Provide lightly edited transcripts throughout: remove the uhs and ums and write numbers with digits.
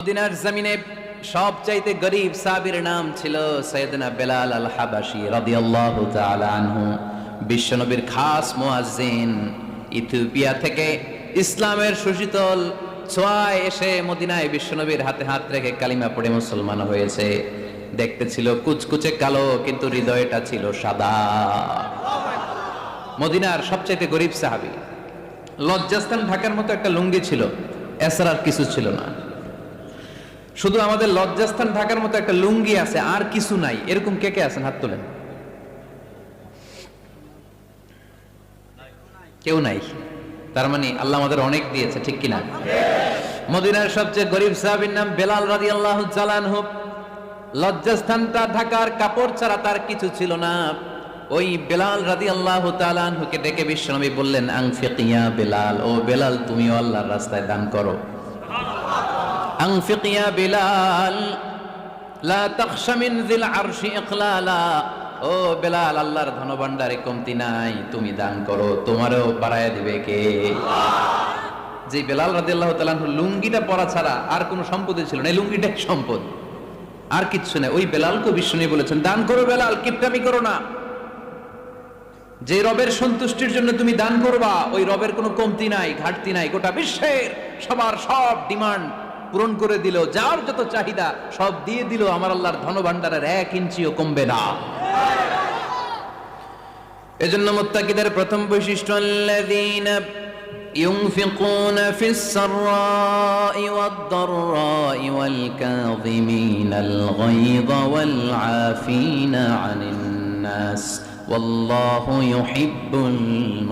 মদিনার জমিনে সবচাইতে গরীব সাহাবীর নাম ছিল সাইয়েদনা বেলাল আল হাবাশী রাদিয়াল্লাহু তাআলা আনহু। বিশ্বনবীর খাস মুয়াজ্জিন, ইথিওপিয়া থেকে ইসলামের সুশীতল ছোঁয়ায় এসে মদিনায় বিশ্বনবীর হাতে হাত রেখে কালিমা পড়ে মুসলমান হয়েছে। দেখতে ছিল কুচকুচে কালো, কিন্তু হৃদয়টা ছিল সাদা। মদিনার সবচাইতে গরীব সাহাবী। লজ্জাস্থান ঢাকার মতো একটা লুঙ্গি ছিল, এছাড়া আর কিছু ছিল না। শুধু আমাদের লজ্জাস্থান ঢাকার মতো একটা লুঙ্গি আছে, আর কিছু নাই। এরকম কে কে আছেন? হাত তোলেন। কেউ নাই। তার মানে আল্লাহ আমাদের অনেক দিয়েছে, ঠিক কিনা? মদিনার সবচেয়ে গরীব সাহাবীর নাম বেলাল রাদিয়াল্লাহু তাআলা আনহু। লজ্জাস্থানটা ঢাকার কাপড় ছাড়া তার কিছু ছিল না। ওই বেলাল রাদিয়াল্লাহু তাআলা আনহুকে ডেকে বিশ্বনবী বললেন, আনফিক ইয়া বেলাল, ও বেলাল তুমিও আল্লাহর রাস্তায় দান করো। আনফিক ইয়া বেলাল লা তাখশা মিন যিল আরশি ইকলালা, ও বেলাল আল্লাহর ধনভাণ্ডারে কমতি নাই, তুমি দান করো, তোমারও বাড়ায়া দিবে কে? যে বেলাল রাদিয়াল্লাহু তাআলা আনহু লুঙ্গিটা পরা ছাড়া আর কোনো সম্পদই ছিল না, এই লুঙ্গিটাই সম্পদ, আর কিচ্ছু নেই। ওই বেলালকে বিশ্বনবী বলেছেন, দান করো বেলাল, কিপটামি করো না। যে রবের সন্তুষ্টির জন্য তুমি দান করবা, ওই রবের কোনো কমতি নাই, ঘাটতি নাই। গোটা বিশ্বের সবার সব ডিমান্ড পূরণ করে দিল, যার যত চাহিদা সব দিয়ে দিল, আমার আল্লাহর ধনভাণ্ডারের 1 ইঞ্চিও কমবে না। এজন্য মুত্তাকিদের প্রথম বৈশিষ্ট্য, আল্লাযীনা ইউনফিকুনা ফিস সাররাই ওয়াদ দাররাই ওয়াল কাযিমিনাল গায়যা ওয়াল আফিনা আনিন নাস ওয়াল্লাহু ইউহিব্বুল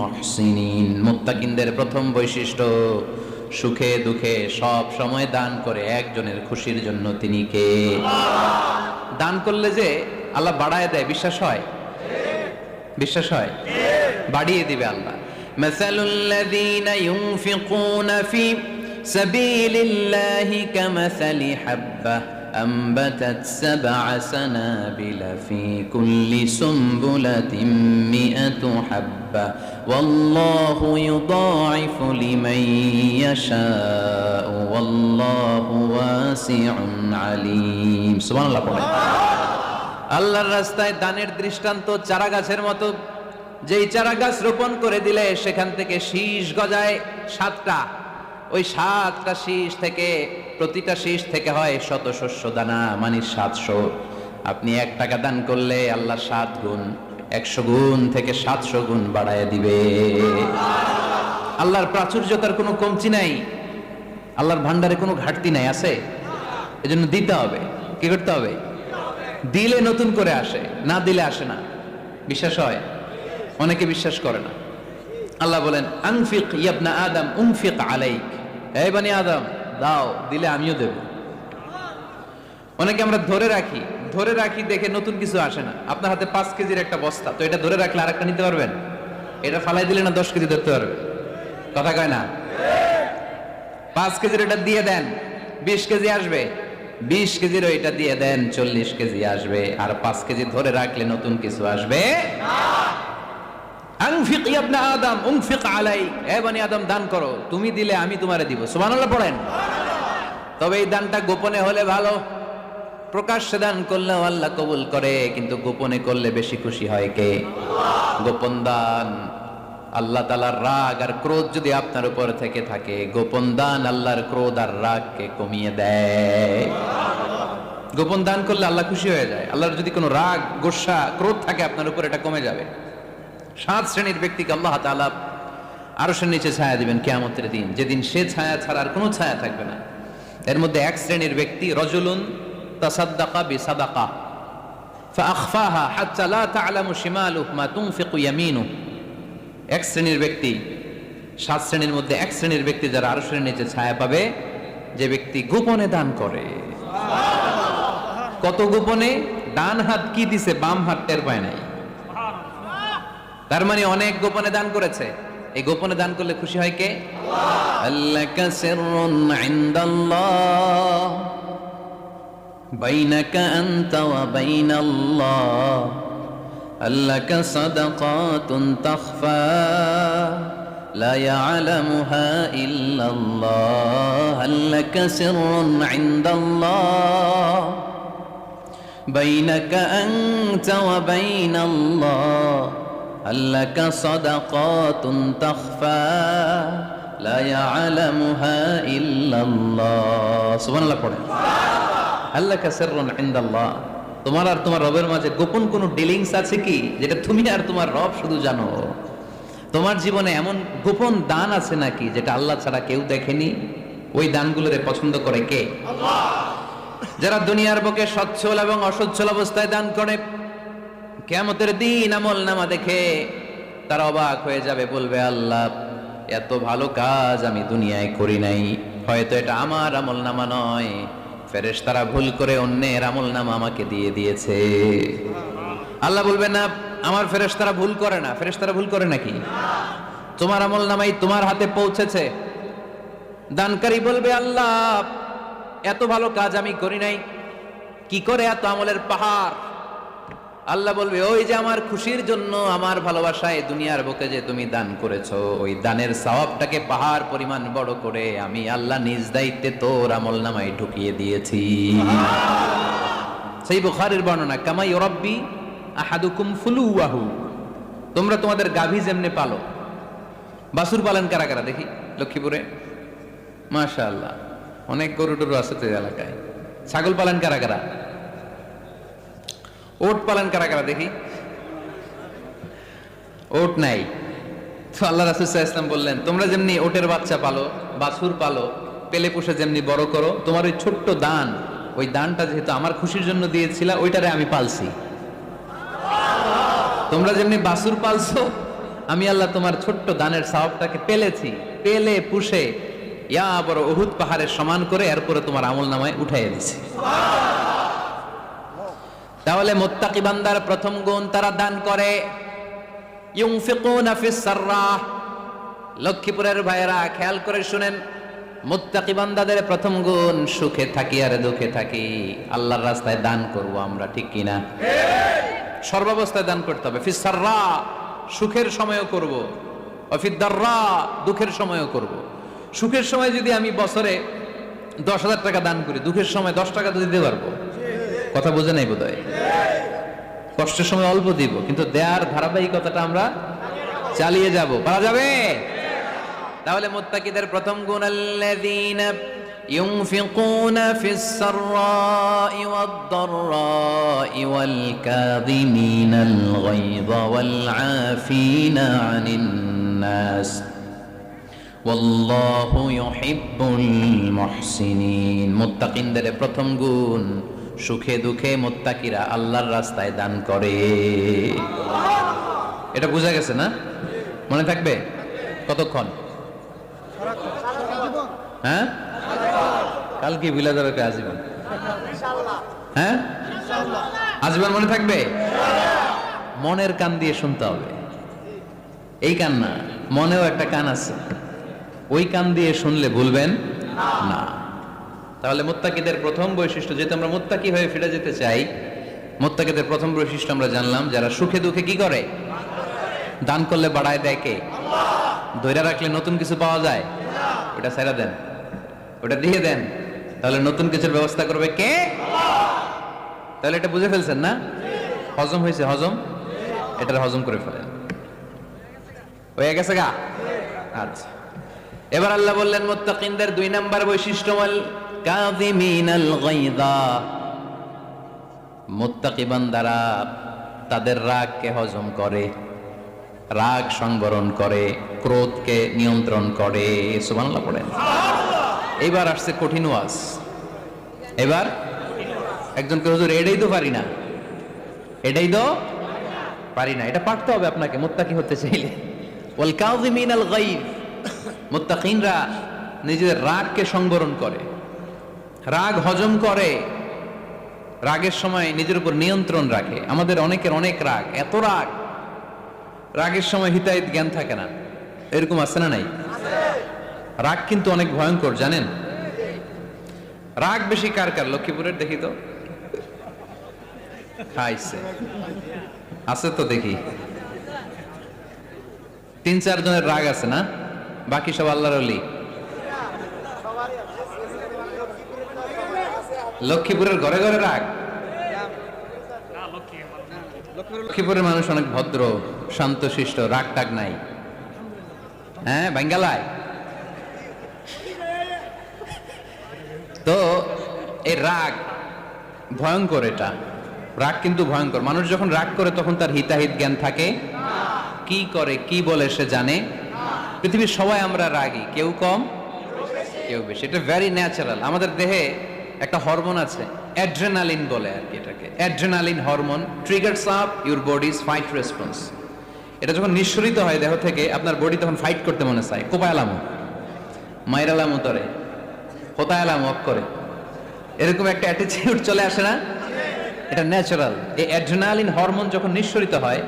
মুহসিনিন। মুত্তাকিনদের প্রথম বৈশিষ্ট্য, সুখে দুঃখে সব সময় দান করে একজনের খুশির জন্য। তিনি কে? দান করলে যে আল্লাহ বাড়ায় দেয়, বিশ্বাস হয়? বিশ্বাস হয়? বাড়িয়ে দিবে আল্লাহ। মাসালুল লাযীনা ইউনফিকুনা ফি সাবিলিল্লাহি কামাসালি হাব্বাহ أنبتت 7 سنابل في كل سنبلة 100 حبة والله يضاعف لمن يشاء والله واسع عليم। সুবহানাল্লাহ পড়ে। আল্লাহর রাস্তায় দানের দৃষ্টান্ত চারা গাছের মতো। যেই চারা গাছ রোপণ করে দিলে সেখান থেকে শীষ গজায় 7টা। ওই 7টা শীষ থেকে, প্রতিটা শীষ থেকে হয় শত শস্য দানা, মানে 700। আপনি 1 টাকা দান করলে আল্লাহ 7 গুণ, 100 গুণ থেকে 700 গুণ বাড়ায় দিবে। আল্লাহর প্রাচুর্যতার কোনো কমতি নাই, আল্লাহর ভান্ডারে কোনো ঘাটতি নাই। আছে? এজন্য দিতে হবে। কি করতে হবে? দিলে নতুন করে আসে, না দিলে আসে না। বিশ্বাস হয়? অনেকে বিশ্বাস করে না। আল্লাহ বলেন, আনফিক ইয়া আদম উনফিক আলাইক, এই বনি আদম দাও, দিলে আমিও দেব। অনেকে আমরা ধরে রাখি দেখে নতুন কিছু আসে না। আপনার হাতে 5 কেজির একটা বস্তা, তো এটা ধরে রাখলে আরেকটা নিতে পারবেন? এটা ফালাই দিলে না 10 কেজি ধরতে পারবে? কথা কয় না? 5 কেজির এটা দিয়ে দেন, 20 কেজি আসবে। 20 কেজির এটা দিয়ে দেন, 40 কেজি আসবে। আর 5 কেজি ধরে রাখলে নতুন কিছু আসবে না। আনফিক ইয়া ইবনা আদম উনফিক আলাইক, হে বনি আদম দান করো, তুমি দিলে আমি তোমারে দিব। সুবহানাল্লাহ পড়েন। তবে এই দানটা গোপনে হলে ভালো। প্রকাশ্যে দান করলেও আল্লাহ কবুল করে, কিন্তু গোপনে করলে বেশি খুশি হয় কে? গোপন দান আল্লাহ তাআলার রাগ আর ক্রোধ যদি আপনার উপর থেকে থাকে, গোপন দান আল্লাহর ক্রোধ আর রাগকে কমিয়ে দেয়। গোপন দান করলে আল্লাহ খুশি হয়ে যায়। আল্লাহর যদি কোনো রাগ, গোসা, ক্রোধ থাকে আপনার উপর, এটা কমে যাবে। 7 শ্রেণীর ব্যক্তিকে আল্লাহ তাআলা আরশের নিচে ছায়া দিবেন কিয়ামতের দিন, যেদিন সে ছায়া ছাড়া আর কোনো ছায়া থাকবে না। এর মধ্যে 1 শ্রেণীর ব্যক্তি, রাজুলুন তাসাদ্দাকা বিসাদাকা ফাআখফাহা হাত্তা লা তা'লামু শিমালুহু মা তুনফিকু ইয়ামিনুহু। 1 শ্রেণীর ব্যক্তি, 7 শ্রেণীর মধ্যে 1 শ্রেণীর ব্যক্তি যারা আরশের নিচে ছায়া পাবে, যে ব্যক্তি গোপনে দান করে। কত গোপনে? ডান হাত কি দিছে, বাম হাত টের পায় নাই। তার মানে অনেক গোপনে দান করেছে। এই গোপনে দান করলে খুশি হয় কে? আল্লাকা সিররুন ইনদাল্লাহ বাইনাকা আনতা ওয়া বাইনাল্লাহ, আল্লাকা সাদাকাতুন তাখফা لا يعلمها إلا الله هل لك سر عند الله بينك أنت وبين الله هل لك صدقات تخفى لا يعلمها إلا الله سبحان الله পড়ে هل لك سر عند الله তোমার আর তোমার রবের মাঝে গোপন কোনো ডিলিংস আছে কি যেটা তুমি আর তোমার রব শুধু জানো? তোমার জীবনে এমন গোপন দান আছে নাকি যেটা আল্লাহ ছাড়া কেউ দেখেনি? ওই দানগুলোরে পছন্দ করে কে? আল্লাহ। যারা দুনিয়ার বুকে সচ্ছল এবং অসচ্ছল অবস্থায় দান করে, কিয়ামতের দিন আমলনামা দেখে তারা অবাক হয়ে যাবে, বলবে আল্লাহ এত ভালো কাজ আমি দুনিয়ায় করি নাই, হয়তো এটা আমার আমলনামা নয়, ফেরেশতারা ভুল করে অন্যের আমলনামা আমাকে দিয়ে দিয়েছে। আল্লাহ বলবে না আমার ফেরেশতারা ভুল করে না। ফেরেশতারা ভুল করে নাকি? তোমার আমলনামাই তোমার হাতে পৌঁছেছে। দানকারী বলবে আল্লাহ এত ভালো কাজ আমি করি নাই, কি করে এত আমলের পাহাড়? আল্লাহ বলবে ওই যে আমার খুশির জন্য, আমার ভালোবাসায় দুনিয়ার বুকে যে তুমি দান করেছো, ওই দানের সওয়াবটাকে পাহাড় পরিমাণ বড় করে আমি আল্লাহ নিজ দায়িত্বে তোর আমলনামায় ঢুকিয়ে দিয়েছি। সেই বুখারীর বর্ণনা, কামা ইউরাব্বি আহাদুকুম ফুলুয়াহু, তোমরা তোমাদের গাভী যেমনে পালো। বাছুর পালন কারা কারা দেখি লক্ষ্মীপুরে? মাশাআল্লাহ, অনেক গরু টরু আছে তো এলাকায়। ছাগল পালন কারা কারা? ওট পালন কারা কারা দেখি? ওট নাই তো আল্লাহ রাসূল সাল্লাল্লাহু আলাইহি ওয়াসাল্লাম বললেন তোমরা যেমনি ওটের বাচ্চা পালো, বাছুর পালো, পেলে পুষে যেমনি বড় করো, তোমার ওই ছোট্ট দান, ওই দানটা যেহেতু আমার খুশির জন্য দিয়েছিলা, ওইটারে আমি পালছি। তোমরা যেমনি বাছুর পালছো, আমি আল্লাহ তোমার ছোট্ট দানের সওয়াবটাকে পেলেছি, পেলে পুষে ইয়া বড় উহুদ পাহাড়ের সমান করে এরপরে তোমার আমলনামায় উঠাইয়া দিছি। তাহলে মুত্তাকি বান্দার প্রথম গুণ, তারা দান করে। ইউনফিকুনা ফিস সাররাহ, লক্ষ্মীপুরের ভাইয়েরা খেয়াল করে শুনেন, মুত্তাকি বান্দাদের প্রথম গুণ সুখে থাকি আর দুঃখে থাকি আল্লাহর রাস্তায় দান করব আমরা, ঠিক কিনা? সর্বাবস্থায় দান করতে হবে। ফিস সাররা, সুখের সময়ও করব, ফিদ দাররা, দুঃখের সময়ও করব। সুখের সময় যদি আমি বছরে 10,000 টাকা দান করি, দুঃখের সময় 10 টাকা তো দিতে পারবো। কথা বোঝে নাই বোধহয়? কষ্টের সময় অল্প দিব, কিন্তু দেয়ার ধারাবাহিকতাটা আমরা চালিয়ে যাব। পারা যাবে? তাহলে মুত্তাকিদের প্রথম গুণ, আল্লাযীনা ইউনফিকুনা ফিস সাররাই ওয়াদ দাররাই ওয়াল কাযিমিনাল গায়যা ওয়াল আফিনা আনিন নাস ওয়াল্লাহু ইউহিব্বুল মুহসিনিন। মুত্তাকিনদের প্রথম গুণ, সুখে দুঃখে মুত্তাকিরা আল্লাহর রাস্তায় দান করে। এটা বোঝা গেছে না? মনে থাকবে কতক্ষণ? হ্যাঁ, কালকে বিলাদারকে আজীবন। হ্যাঁ, আজীবন মনে থাকবে। মনের কান দিয়ে শুনতে হবে, এই কান না, মনেও একটা কান আছে, ওই কান দিয়ে শুনলে ভুলবেন না। তাহলে মুত্তাকিদের প্রথম বৈশিষ্ট্য, যেহেতু আমরা মুত্তাকি হয়ে ফিরে যেতে চাই, মুত্তাকিদের প্রথম বৈশিষ্ট্য আমরা জানলাম, যারা সুখে দুঃখে কি করে? দান করলে বাড়ায় দেয় কে? আল্লাহ। ধৈর্য রাখলে নতুন কিছু পাওয়া যায়? ওটা ছেড়ে দেন, ওটা দিয়ে দেন, তাহলে নতুন কিছুর ব্যবস্থা করবে কে? আল্লাহ। তাহলে এটা বুঝে ফেলছেন না? হজম হয়েছে? হজম, এটার হজম করে ফেলেন। হয়ে গেছে গা? আচ্ছা, এবার আল্লাহ বললেন মুত্তাকিনদের 2 নাম্বার বৈশিষ্ট্য, ওয়াল কাযিমিনাল গায়যা, মুত্তাকি বান্দারা তাদের রাগকে হজম করে, রাগ সংবরণ করে, ক্রোধকে নিয়ন্ত্রণ করে। সুবহানাল্লাহ পড়েন। এবার আসছে কঠিন ওয়াজ। এবার একজনকে হুজুর এটাই তো পারি না, এটাই তো পারি না, এটা পারতে হবে আপনাকে মুত্তাকি হতে চাইলে। ওয়াল কাযিমিনাল গায়য, মুত্তাকিনরা নিজেদের রাগকে সংবরণ করে, রাগ হজম করে, রাগের সময় নিজের উপর নিয়ন্ত্রণ রাখে। আমাদের অনেকের অনেক রাগ, এত রাগ, রাগের সময় হিতাহিত জ্ঞান থাকে না, এরকম আছে না নাই? রাগ কিন্তু অনেক ভয়ঙ্কর, জানেন? রাগ বেশি কার কার লক্ষ্মীপুরের দেখি তো? খাইছে আছে তো দেখি, 3-4 জনের রাগ আছে না? বাকি সব আল্লাহর ওলি। লক্ষ্মীপুরের ঘরে ঘরে রাগ? লক্ষ্মীপুরের মানুষ অনেক ভদ্র, শান্তশিষ্ট, রাগ টাগ নাই। হ্যাঁ, বাঙ্গালায় তো এই রাগ ভয়ঙ্কর। এটা রাগ কিন্তু ভয়ঙ্কর। মানুষ যখন রাগ করে তখন তার হিতাহিত জ্ঞান থাকে, কি করে কি বলে সে জানে। পৃথিবীর সবাই আমরা রাগী, কেউ কম কেউ বেশি। এটা ভেরি ন্যাচারাল। আমাদের দেহে একটা হরমোন আছে, অ্যাড্রেনালিন বলে আর কি এটাকে। Adrenaline hormone triggers up your bodies fight response. এটা যখন নিঃসরিত হয় দেহ থেকে, আপনার বডি তখন ফাইট করতে মনে চায়। কোপায়ালামো, মাইরালামো তরে, হোতায়ালামো অক করে, এরকম একটা অ্যাটিটিউড চলে আসে না? এটা ন্যাচারাল। এই অ্যাড্রেনালিন হরমোন যখন নিঃসরিত হয়,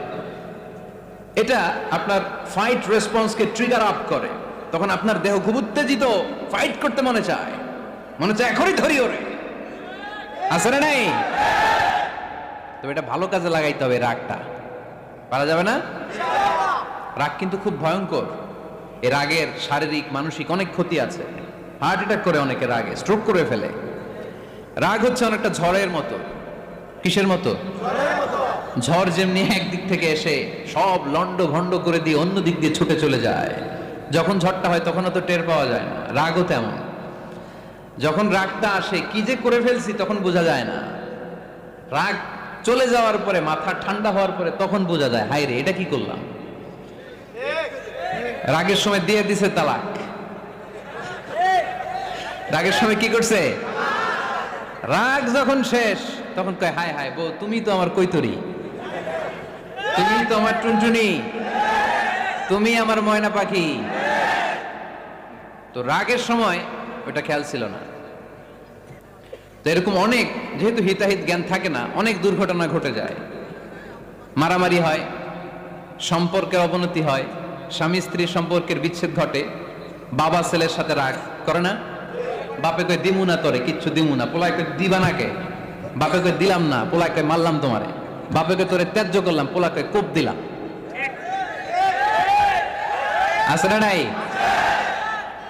এটা আপনার ফাইট রেসপন্সকে ট্রিগার আপ করে। তখন আপনার দেহ খুব উত্তেজিত, ফাইট করতে মনে চায়, মনে চায় এখনই ধরি ওরে। আসলে নাই? তো এটা ভালো কাজে লাগাইতে হবে। রাগটা পারা যাবে না। রাগ কিন্তু খুব ভয়ঙ্কর। এই রাগের শারীরিক মানসিক অনেক ক্ষতি আছে। হার্ট অ্যাটাক করে অনেকে রাগে, স্ট্রোক করে ফেলে। রাগ হচ্ছে অনেকটা ঝড়ের মতো। কিসের মতো? ঝড় যেমনি একদিক থেকে এসে সব লন্ড ভন্ড করে দিয়ে অন্য দিক দিয়ে ছুটে চলে যায়, যখন ঝড়টা হয় তখনও তো টের পাওয়া যায় না। রাগও তেমন। যখন রাগটা আসে, কি যে করে ফেলছি তখন বোঝা যায় না। রাগ চলে যাওয়ার পরে, মাথা ঠান্ডা হওয়ার পরে তখন বোঝা যায়, হায় রে এটা কি করলাম। রাগের সময় দিয়ে দিছে তালাক। রাগের সময় কি করছে? রাগ যখন শেষ তখন কয়, হায় হায় বউ, তুমি তো আমার কৈতরি, তুমি তো আমার টুনটুনি, তুমি আমার ময়না পাখি। তো রাগের সময় ওটা খেয়াল ছিল না। তো এরকম অনেক, যেহেতু হিতাহিত জ্ঞান থাকে না, অনেক দুর্ঘটনা ঘটে যায়। মারামারি হয়, সম্পর্কের অবনতি হয়, স্বামী স্ত্রীর সম্পর্কের বিচ্ছেদ ঘটে। বাবা ছেলের সাথে রাগ করে না? বাপে কই দিমু না তোরে, কিচ্ছু দিমু না। পোলায় কই দিবা না কে? বাপে কই দিলাম না, পোলায় কই মারলাম তোমারে। বাপে কই তোরে ত্যায্য করলাম, পোলায় কই কোপ দিলাম। আছে না নাই?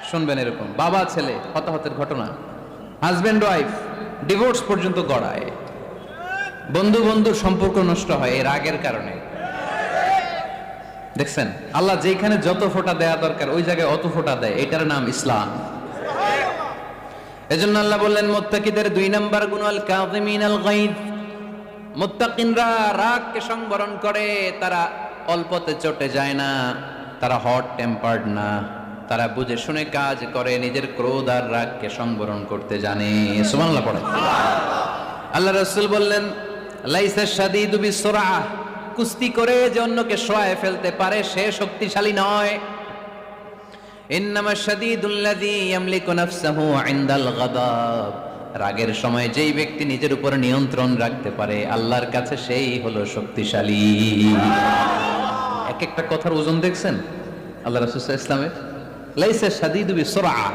শুনবেন এরকম বাবা ছেলে হতাহতের ঘটনা। হাজবেন্ড ওয়াইফ ডিভোর্স পর্যন্ত গড়ায়। বন্ধু বন্ধুর সম্পর্ক নষ্ট হয় এই রাগের কারণে। দেখছেন, আল্লাহ যেখানে যত ফোঁটা দেয়া দরকার ওই জায়গায় অত ফোঁটা দেয়। এটার নাম ইসলাম। এজন্য আল্লাহ বললেন, মুত্তাকিদের 2 নাম্বার গুণ আল কাযিমিনাল গায়জ। মুত্তাকিনরা রাগকে সংবরণ করে, তারা অল্পতে চটে যায় না, তারা হট টেম্পার্ড না, তারা বুঝে শুনে কাজ করে, নিজের ক্রোধ আর রাগকে সংবরণ করতে জানে। সুবহানাল্লাহ পড়ে। আল্লাহ রাসূল বললেন, লাইসা শাদীদু বিসুরআহ, কুস্তি করে যে অন্যকে শোয়ায় ফেলতে পারে সে শক্তিশালী নয়। ইন্নামা শাদীদুল্লাযী ইয়ামলিকু নাফসাহু ইনদাল গাদাব, রাগের সময় যেই ব্যক্তি নিজের উপর নিয়ন্ত্রণ রাখতে পারে আল্লাহর কাছে সেই হলো শক্তিশালী। এক একটা কথার ওজন দেখছেন আল্লাহ রাসূল সাল্লাল্লাহু আলাইহি ওয়াসাল্লামের। লাইসা শাদীদু বিসুরআহ,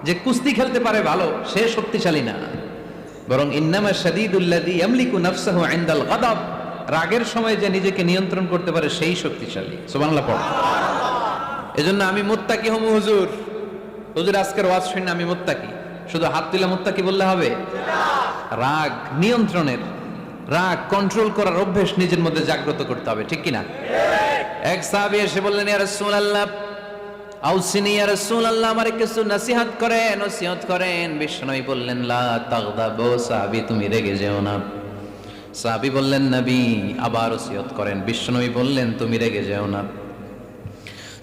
যে কুস্তি খেলতে পারে ভালো সে শক্তিশালী না, বরং ইন্নামা শাদীদুল্লাযী ইয়ামলিকু নাফসাহু ইনদাল গাদাব, রাগের সময় যে নিজেকে নিয়ন্ত্রণ করতে পারে সেই শক্তিশালী। সুবহানাল্লাহ পড়ো। এজন্য আমি মুত্তাকি হমু হুজুর। হুজুর আজকের ওয়াজ শুনে আমি মুত্তাকি, শুধু হাত তুলে মুত্তাকি বললে হবে? রাগ নিয়ন্ত্রণের, রাগ কন্ট্রোল করার অভ্যেস নিজের মধ্যে জাগ্রত করতে হবে, ঠিক কিনা? এক সাহাবী এসে বললেন, ইয়া রাসূলুল্লাহ আউসিনি, ইয়া রাসূলুল্লাহ আমারে কিছু নসিহত করেন, নসিহত করেন। বিষ্ণু বললেন, লা তাগদাবু, সাহাবী তুমি রেগে যেও না। সাহাবী বললেন, নবী আবার নসিহত করেন। বিষ্ণু বললেন, তুমি রেগে যেও না।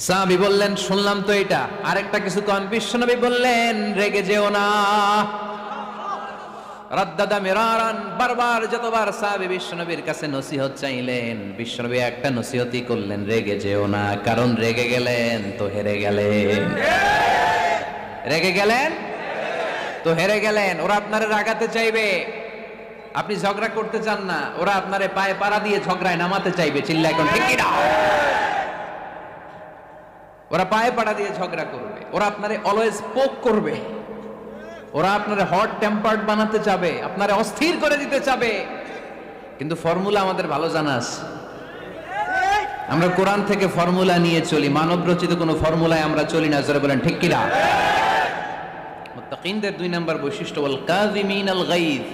সাহাবী বললেন, শুনলাম তো এটা, আরেকটা কিছু কোন। বিশ্বনবী বললেন, রেগে যেও না। রাদ্দাদা মিরারান, বারবার যতবার সাহাবী বিশ্বনবীর কাছে নসিহত চাইলেন, বিশ্বনবী একটা নসিহতই করলেন, রেগে যেও না। কারণ রেগে গেলেন তো হেরে গেলেন। রেগে গেলেন তো হেরে গেলেন। ওরা আপনারে রাগাতে চাইবে, আপনি ঝগড়া করতে চান না, ওরা আপনারে পায়ে পাড়া দিয়ে ঝগড়ায় নামাতে চাইবে। চিল্লা এখন ঠিক কি না? ওরা পায়ে পাড়া দিয়ে ঝগড়া করবে, ওরা আপনারে অলওয়েজ পোক করবে, ওরা আপনারে হট টেম্পার্ড বানাতে চাবে, আপনারে অস্থির করে দিতে চাবে। কিন্তু ফর্মুলা আমাদের ভালো জানা আছে। আমরা কোরআন থেকে ফর্মুলা নিয়ে চলি, মানব রচিত কোনো ফর্মুলায় আমরা চলি না। জোরে বলেন ঠিক কিনা? মুত্তাকিনদের 2 নাম্বার বৈশিষ্ট্য ওয়াল কাযিমিনাল গায়জ,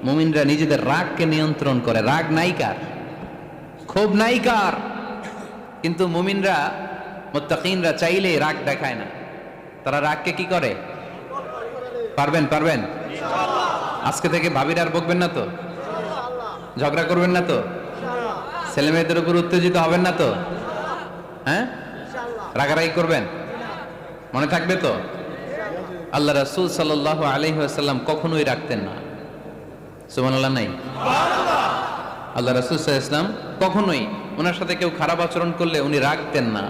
মুমিনরা নিজেদের রাগকে নিয়ন্ত্রণ করে। রাগ নাইকার, ক্ষোভ নাইকার, কিন্তু মুমিনরা মুত্তাকিনরা চাইলে রাগ দেখায় না। তারা রাগকে কি করে? পারবেন পারবেন ইনশাআল্লাহ। আজকে থেকে ভাবির আর বকবেন না তো, ঝগড়া করবেন না তো, ছেলে মেয়েদের উপর উত্তেজিত হবেন না তো, হ্যাঁ রাগারাগি করবেন, মনে থাকবে তো? আল্লাহ রাসূল সাল্লাল্লাহু আলাইহি ওয়াসাল্লাম কখনোই রাখতেন না। সুবহানাল্লাহ নাই? আল্লাহ রাসূল সাল্লাল্লাহু আলাইহি ওয়াসাল্লাম কখনোই, ওনার সাথে কেউ খারাপ আচরণ করলে উনি রাখতেন না।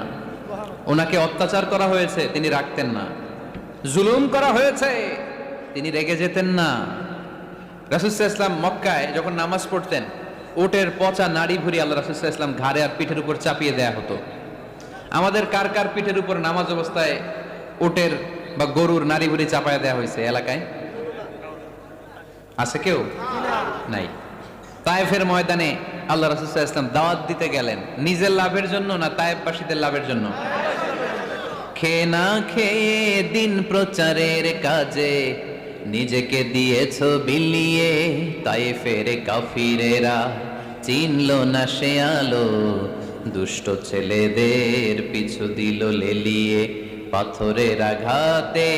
ওনাকে অত্যাচার করা হয়েছে, তিনি রাখতেন না। জুলুম করা হয়েছে, তিনি রেগে যেতেন না। রাসূল সাল্লাল্লাহু আলাইহি ওয়াসাল্লাম মক্কায় যখন নামাজ পড়তেন, উটের পচা নাড়ি ভুঁড়ি আল্লাহ রাসূল সাল্লাল্লাহু আলাইহি ওয়াসাল্লাম ঘাড়ে আর পিঠের উপর চাপিয়ে দেয়া হতো। আমাদের কার কার পিঠের উপর নামাজ অবস্থায় উটের বা গরুর নাড়ি ভুঁড়ি চাপায় দেয়া হয়েছে এলাকায়? আছে কেউ? নাই। তায়েফের ময়দানে আল্লাহ রাসূল সাল্লাল্লাহু আলাইহি ওয়াসাল্লাম দাওয়াত দিতে গেলেন, নিজের লাভের জন্য না তায়েফবাসীদের লাভের জন্য? খেয়ে না খেয়ে দিন প্রচারের কাজে নিজেকে দিয়েছ বিলিয়ে, তায়েফের কাফিরেরা চিনল না সে আলো, দুষ্ট ছেলেদের পিছু দিল লেলিয়ে, পাথরের আঘাতে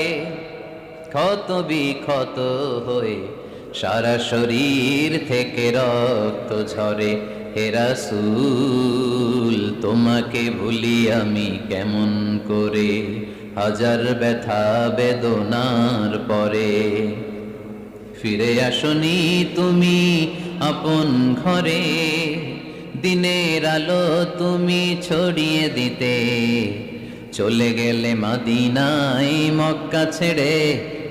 ক্ষত বিক্ষত হয়ে সারা শরীর থেকে রক্ত ঝরে। হে রাসূল তোমাকে ভুলি আমি কেমন করে, হাজার ব্যথা বেদনার পরে। ফিরে আসনি তুমি আপন ঘরে, দিনের আলো তুমি ছড়িয়ে দিতে, চলে গেলে মদিনায় মক্কা ছেড়ে।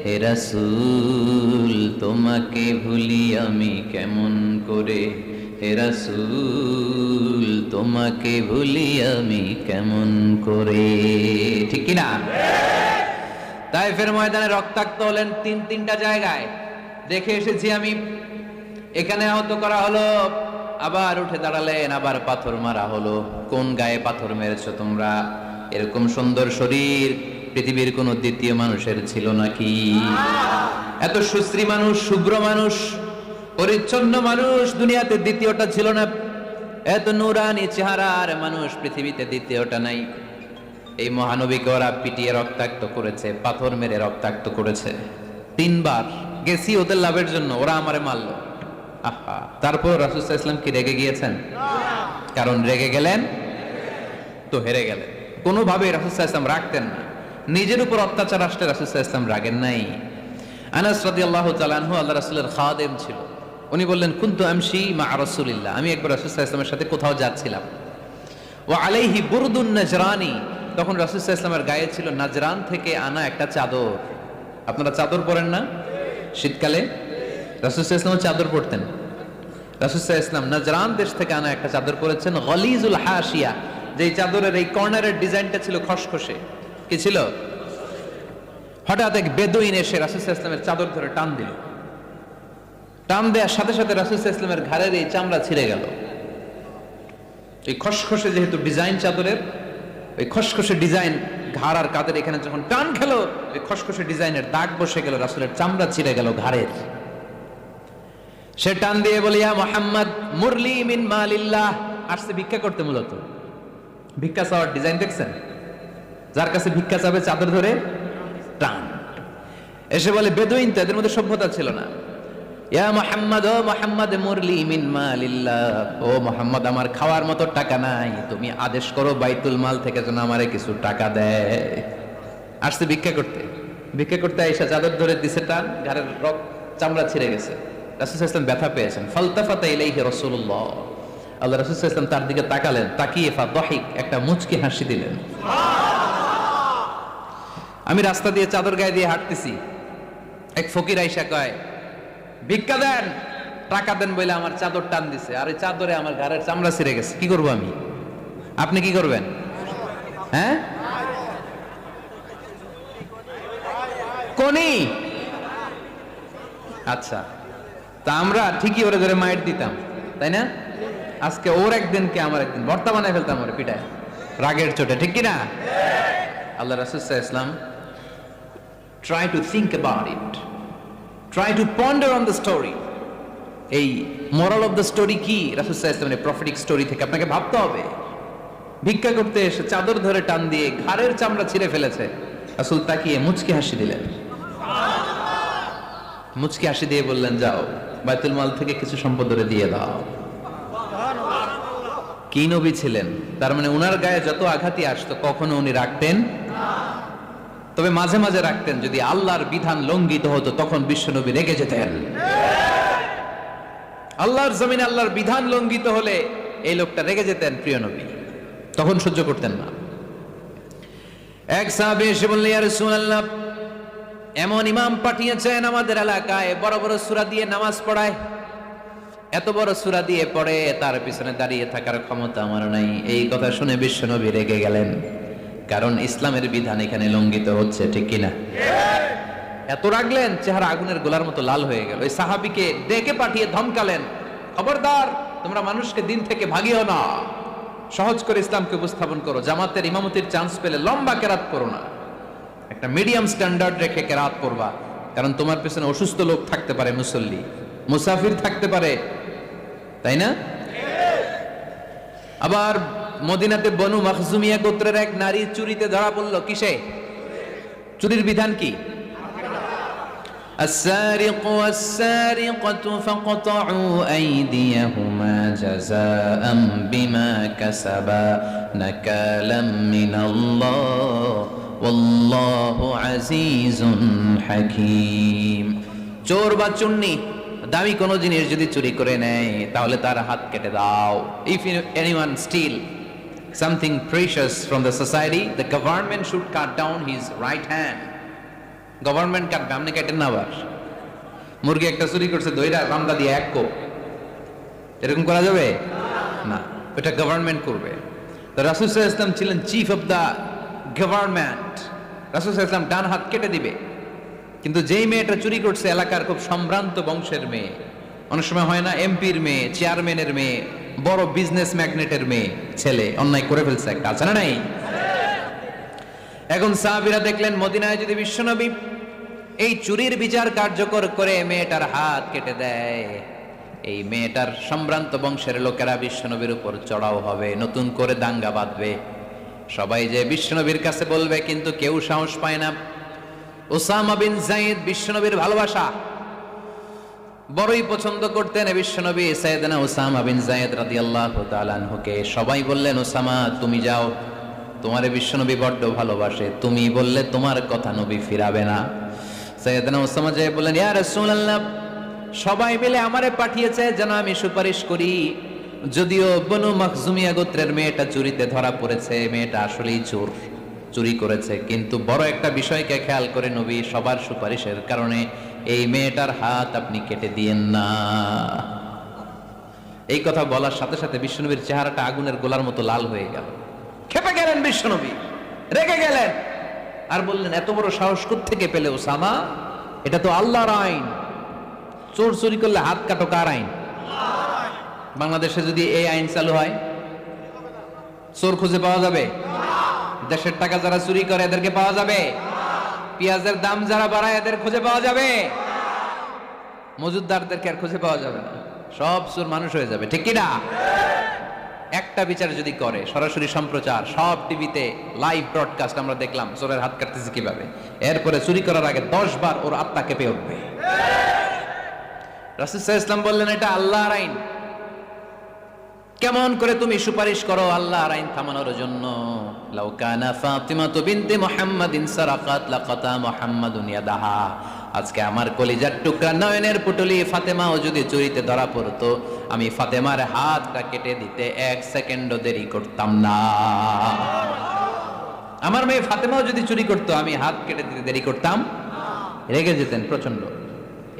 হে রাসূল তোমাকে ভুলি আমি কেমন করে, হে রাসূল তোমাকে ভুলি আমি কেমন করে। ঠিক কি না? তায়েফের ময়দানে রক্তাক্ত হলেন 3টা জায়গায়, দেখে এসেছি আমি। এখানে আহত করা হলো, আবার উঠে দাঁড়ালেন, আবার পাথর মারা হলো। কোন গায়ে পাথর মেরেছো তোমরা? এরকম সুন্দর শরীর পৃথিবীর কোন দ্বিতীয় মানুষের ছিল নাকি? এত সুশ্রী মানুষ, শুভ্র মানুষ, পরিচ্ছন্ন মানুষ দুনিয়াতে দ্বিতীয়টা ছিল না। এত নুরানি চেহারার মানুষ পৃথিবীতে দ্বিতীয়টা নাই। এই মহানবীকে ওরা পিটিয়ে রক্তাক্ত করেছে, পাথর মেরে রক্তাক্ত করেছে। 3 বার গেছি ওদের লাভের জন্য, ওরা আমারে মারলো। আহা, তারপর রাসূল সাল্লাল্লাহু আলাইহি ওয়াসাল্লাম কি রেগে গিয়েছেন? কারণ রেগে গেলেন তো হেরে গেলেন। কোনোভাবে রাসূল সাল্লাল্লাহু আলাইহি ওয়াসাল্লাম রাখতেন না। নিজের উপর অত্যাচার আসলে রাসূল সাল্লাল্লাহু আলাইহি ওয়াসাল্লাম রাগেন নাই। আনাস রাদিয়াল্লাহু তাআলা আনহু আল্লাহ রাসূলের খাদেম ছিল। উনি বললেন, কুনতু আমশি মা রাসূলিল্লাহ, আমি একবার রাসূল সাল্লাল্লাহু আলাইহি ওয়াসাল্লামের সাথে কোথাও যাচ্ছিলাম। ওয়া আলাইহি বুরদুন নাজরানি, তখন রাসূল সাল্লাল্লাহু আলাইহি ওয়াসাল্লামের গায়ে ছিল নাজরান থেকে আনা একটা চাদর। আপনারা চাদর পরেন না শীতকালে? রাসূল সাল্লাল্লাহু আলাইহি ওয়াসাল্লাম চাদর পরতেন। রাসূল সাল্লাল্লাহু আলাইহি ওয়াসাল্লাম নাজরান দেশ থেকে আনা একটা চাদর পরেছেন, গলিজুল হাশিয়া, যেই চাদরের এই কর্নারের ডিজাইনটা ছিল খসখসে। কি ছিল? হঠাৎ এক বেদুইন এসে রাসূল সাল্লাল্লাহু আলাইহি ওয়াসাল্লামের চাদর ধরে টান দিল। টান দেওয়ার সাথে সাথে রাসূল সাল্লাল্লাহু আলাইহি ওয়াসাল্লামের ঘাড়ের এই চামড়া ছিঁড়ে গেল। এই খসখসে যেহেতু ডিজাইন চাদরের, ওই খসখসে ডিজাইন ঘাড় আর কাঁধের এখানে যখন টান খেলো, ওই খসখসে ডিজাইনের দাগ বসে গেল, রাসূলের চামড়া ছিঁড়ে গেল ঘাড়ের। সে টান দিয়ে বলে, ইয়া মুহাম্মদ মুরলি মিন মালিল্লাহ, আসছে ভিক্ষা করতে। মূলত ভিক্ষা চাওয়ার ডিজাইন দেখছেন? যার কাছে ভিক্ষা চাবে চাদর ধরে টান। এসে বলে, বেদুইন তো, এদের মধ্যে সভ্যতা ছিল না। ইয়া মুহাম্মদ, ও মুহাম্মদ মুরলি মিন মালিল্লাহ, ও মুহাম্মদ আমার খাওয়ার মতো টাকা নাই, তুমি আদেশ করো বাইতুল মাল থেকে যেন আমারে কিছু টাকা দেয়। আসছে ভিক্ষা করতে। ভিক্ষা করতে আয়েশা চাদর ধরে দিছে টান, ঘাড়ের চামড়া ছিঁড়ে গেছে। রাসূল সাল্লাল্লাহু আলাইহি ওয়াসাল্লাম ব্যথা পেয়েছেন। ফালতাফাতা ইলাইহি রাসূলুল্লাহ, আল্লাহ রাসূল সাল্লাল্লাহু আলাইহি ওয়াসাল্লাম তার দিকে তাকালেন, তাকিয়ে ফাদাহিক, একটা মুচকি হাসি দিলেন। আমি রাস্তা দিয়ে চাদর গায়ে দিয়ে হাঁটতেছি, এক ফকির আইসা কয়, ভিক্ষা দেন, টাকা দেন বলে আমার চাদর টান দিছে, আর ওই চাদরে আমার ঘাড়ের চামড়া ছিঁড়ে গেছে, কি করবো আমি? আপনি কি করবেন? হ্যাঁ, কোনি? আচ্ছা, তা আমরা ঠিকই ওরে ধরে মাইর দিতাম, তাই না? আজকে ওর একদিন কে আমার একদিন ভর্তা বানায় ফেলতাম ওরে পিটায় রাগের চোটে, ঠিক কিনা? আল্লাহ রাসূল সাল্লাল্লাহু আলাইহি ওয়াসাল্লাম try to think about it, try to ponder on the story. এই moral of the story কি? রাসূল সাল্লাল্লাহু আলাইহি ওয়াসাল্লামের প্রফেটিক স্টোরি থেকে আপনাকে ভাবতে হবে। ভিক্ষা করতে এসে চাদর ধরে টান দিয়ে ঘাড়ের চামড়া ছিঁড়ে ফেলেছে, রাসূল তাকিয়ে মুচকি হাসি দিলেন, মুচকি হাসি দিয়ে বললেন, যাও বাইতুল মাল থেকে কিছু সম্পদ ধরে দিয়ে দাও। কি নবী ছিলেন! তার মানে উনার গায়ে যত আঘাতই আসতো কখনো উনি রাখতেন না, তবে মাঝে মাঝে রাখতেন। যদি আল্লাহর বিধান লঙ্ঘিত হতো তখন বিশ্বনবী রেগে যেতেন। আল্লাহর জমিনে আল্লাহর বিধান লঙ্ঘিত হলে এই লোকটা রেগে যেতেন, প্রিয় নবী তখন সহ্য করতেন না। এক সাহাবী এসে বললেন, ইয়া রাসূলুল্লাহ, এমন ইমাম পাঠিয়েছেন আমাদের এলাকায় বড় বড় সূরা দিয়ে নামাজ পড়ায়, এত বড় সূরা দিয়ে পড়ে, তার পিছনে দাঁড়িয়ে থাকার ক্ষমতা আমার নাই। এই কথা শুনে বিশ্বনবী রেগে গেলেন, কারণ ইসলামের বিধান এখানে লঙ্ঘিত হচ্ছে, ঠিক কিনা? এত রাগলেন, চেহারা আগুনের গোলার মতো লাল হয়ে গেল। ওই সাহাবীকে ডেকে পাঠিয়ে ধমকালেন, খবরদার, তোমরা মানুষকে দিন থেকে ভাগিও না, সহজ করে ইসলামকে উপস্থাপন করো, জামাতের ইমামতির চান্স পেলে লম্বা কেরাত করো না, একটা মিডিয়াম স্ট্যান্ডার্ড রেখে কেরাত করবা, কারণ তোমার পেছনে অসুস্থ লোক থাকতে পারে, মুসল্লি মুসাফির থাকতে পারে, তাই না? আবার মদিনাতে বনু মাখজুমিয়া গোত্রের এক নারী চুরিতে ধরা পড়ল। কিসে? চুরির বিধান কি? السارق والسارقة فاقطعوا أيديهما جزاء بما كسبا نكالا من الله والله عزيز حكيم। চোর বা চুন্নি দামি কোনো জিনিস যদি চুরি করে নেয় তাহলে তার হাত কেটে দাও। If anyone steal something precious from the society, the government should cut down his right hand. Government কাটবে, আপনি কেটেন না। আবার মুরগি একটা চুরি করছে, দইরা রামদা দিয়ে এক কোপ, এরকম করা যাবে না, এটা গভর্নমেন্ট করবে। তো রাসূল সাল্লাল্লাহু আলাইহি ওয়াসাল্লাম ছিলেন চিফ অফ দা গভর্নমেন্ট, রাসূল সাল্লাল্লাহু আলাইহি ওয়াসাল্লাম ডান হাত কেটে দিবে। কিন্তু যেই মেয়েটা চুরি করছে এলাকার খুব সম্ভ্রান্ত বংশের মেয়ে, অনেক সময় হয় না এমপির মেয়ে, চেয়ারম্যানের মেয়ে, বড় বিজনেস ম্যাগনেটের মেয়ে, ছেলে অন্যায় করে ফেলছে, একটা আছে না নাই? এখন সাহাবীরা দেখলেন মদিনায় যদি বিশ্বনবী এই চুরির বিচার কার্যকর করে মেয়েটার হাত কেটে দেয়, এই মেয়েটার সম্ভ্রান্ত বংশের লোকেরা বিশ্বনবীর উপর চড়াও হবে, নতুন করে দাঙ্গা বাঁধবে, সবাই যে বিশ্বনবীর কাছে বলবে, কিন্তু কেউ সাহস পায় না। উসামা বিন যায়েদ বিশ্বনবীর ভালোবাসা বড়ই পছন্দ করতেন বিশ্বনবী। সাইয়েদনা উসামা বিন যায়েদ রাদিয়াল্লাহু তাআলা আনহুকে সবাই বললেন, উসামা তুমি যাও, তোমারে বিশ্বনবী বড্ড ভালোবাসে, তুমি বললে তোমার কথা নবী ফিরাবে না। সাইয়েদনা উসামা যাই বললেন, ইয়া রাসূলুল্লাহ, সবাই মিলে আমারে পাঠিয়েছে যেন আমি সুপারিশ করি, যদিও বনু মাখজুমিয়া গোত্রের মেয়েটা চুরিতে ধরা পড়েছে, মেয়েটা আসলেই চোর, চুরি করেছে, কিন্তু বড় একটা বিষয়কে খেয়াল করে নবী সবার সুপারিশের কারণে এই মেয়েটার হাত আপনি কেটে দিয়েন না। এই কথা বলার সাথে সাথে বিশ্বনবীর চেহারাটা আগুনের গোলার মতো লাল হয়ে গেল, খেপে গেলেন বিশ্বনবী, রেগে গেলেন, আর বললেন, এত বড় সাহস কোত্থেকে পেলে ওসামা? এটা তো আল্লাহর আইন, চোর চুরি করলে হাত কাটো, কার আইন? বাংলাদেশে যদি এই আইন চালু হয় চোর খুঁজে পাওয়া যাবে? দেশের টাকা যারা চুরি করে এদেরকে পাওয়া যাবে? পেঁয়াজের দাম যারা বাড়ায় এদের খুঁজে পাওয়া যাবে? মজুদদারদেরকে আর খুঁজে পাওয়া যাবে না, সব চোর মানুষ হয়ে যাবে, ঠিক কিনা? একটা বিচার যদি করে, সরাসরি সম্প্রচার, সব টিভিতে লাইভ ব্রডকাস্ট আমরা দেখলাম চোরের হাত কাটতেছে কিভাবে, এরপরে চুরি করার আগে 10 বার ওর আত্মা কেঁপে উঠবে। রাসূল সাল্লাল্লাহু আলাইহি ওয়াসাল্লাম বললেন, এটা আল্লাহর আইন, কেমন করে তুমি সুপারিশ করো আল্লাহর আইন থামানোর জন্য? লাউ কানা ফাতিমাতু বিনতে মুহাম্মাদিন সারাকাত লাকাতা মুহাম্মাদুন ইয়াদাহা। আজকে আমার কলিজার টুকরা নয়নের পুটলি ফাতেমাও যদি চুরিতে ধরা পড়তো, আমি ফাতেমার হাতটা কেটে দিতে 1 সেকেন্ডও দেরি করতাম না। আমার মেয়ে ফাতেমাও যদি চুরি করতো, আমি হাত কেটে দিতে দেরি করতাম। রেগে যেতেন প্রচন্ড,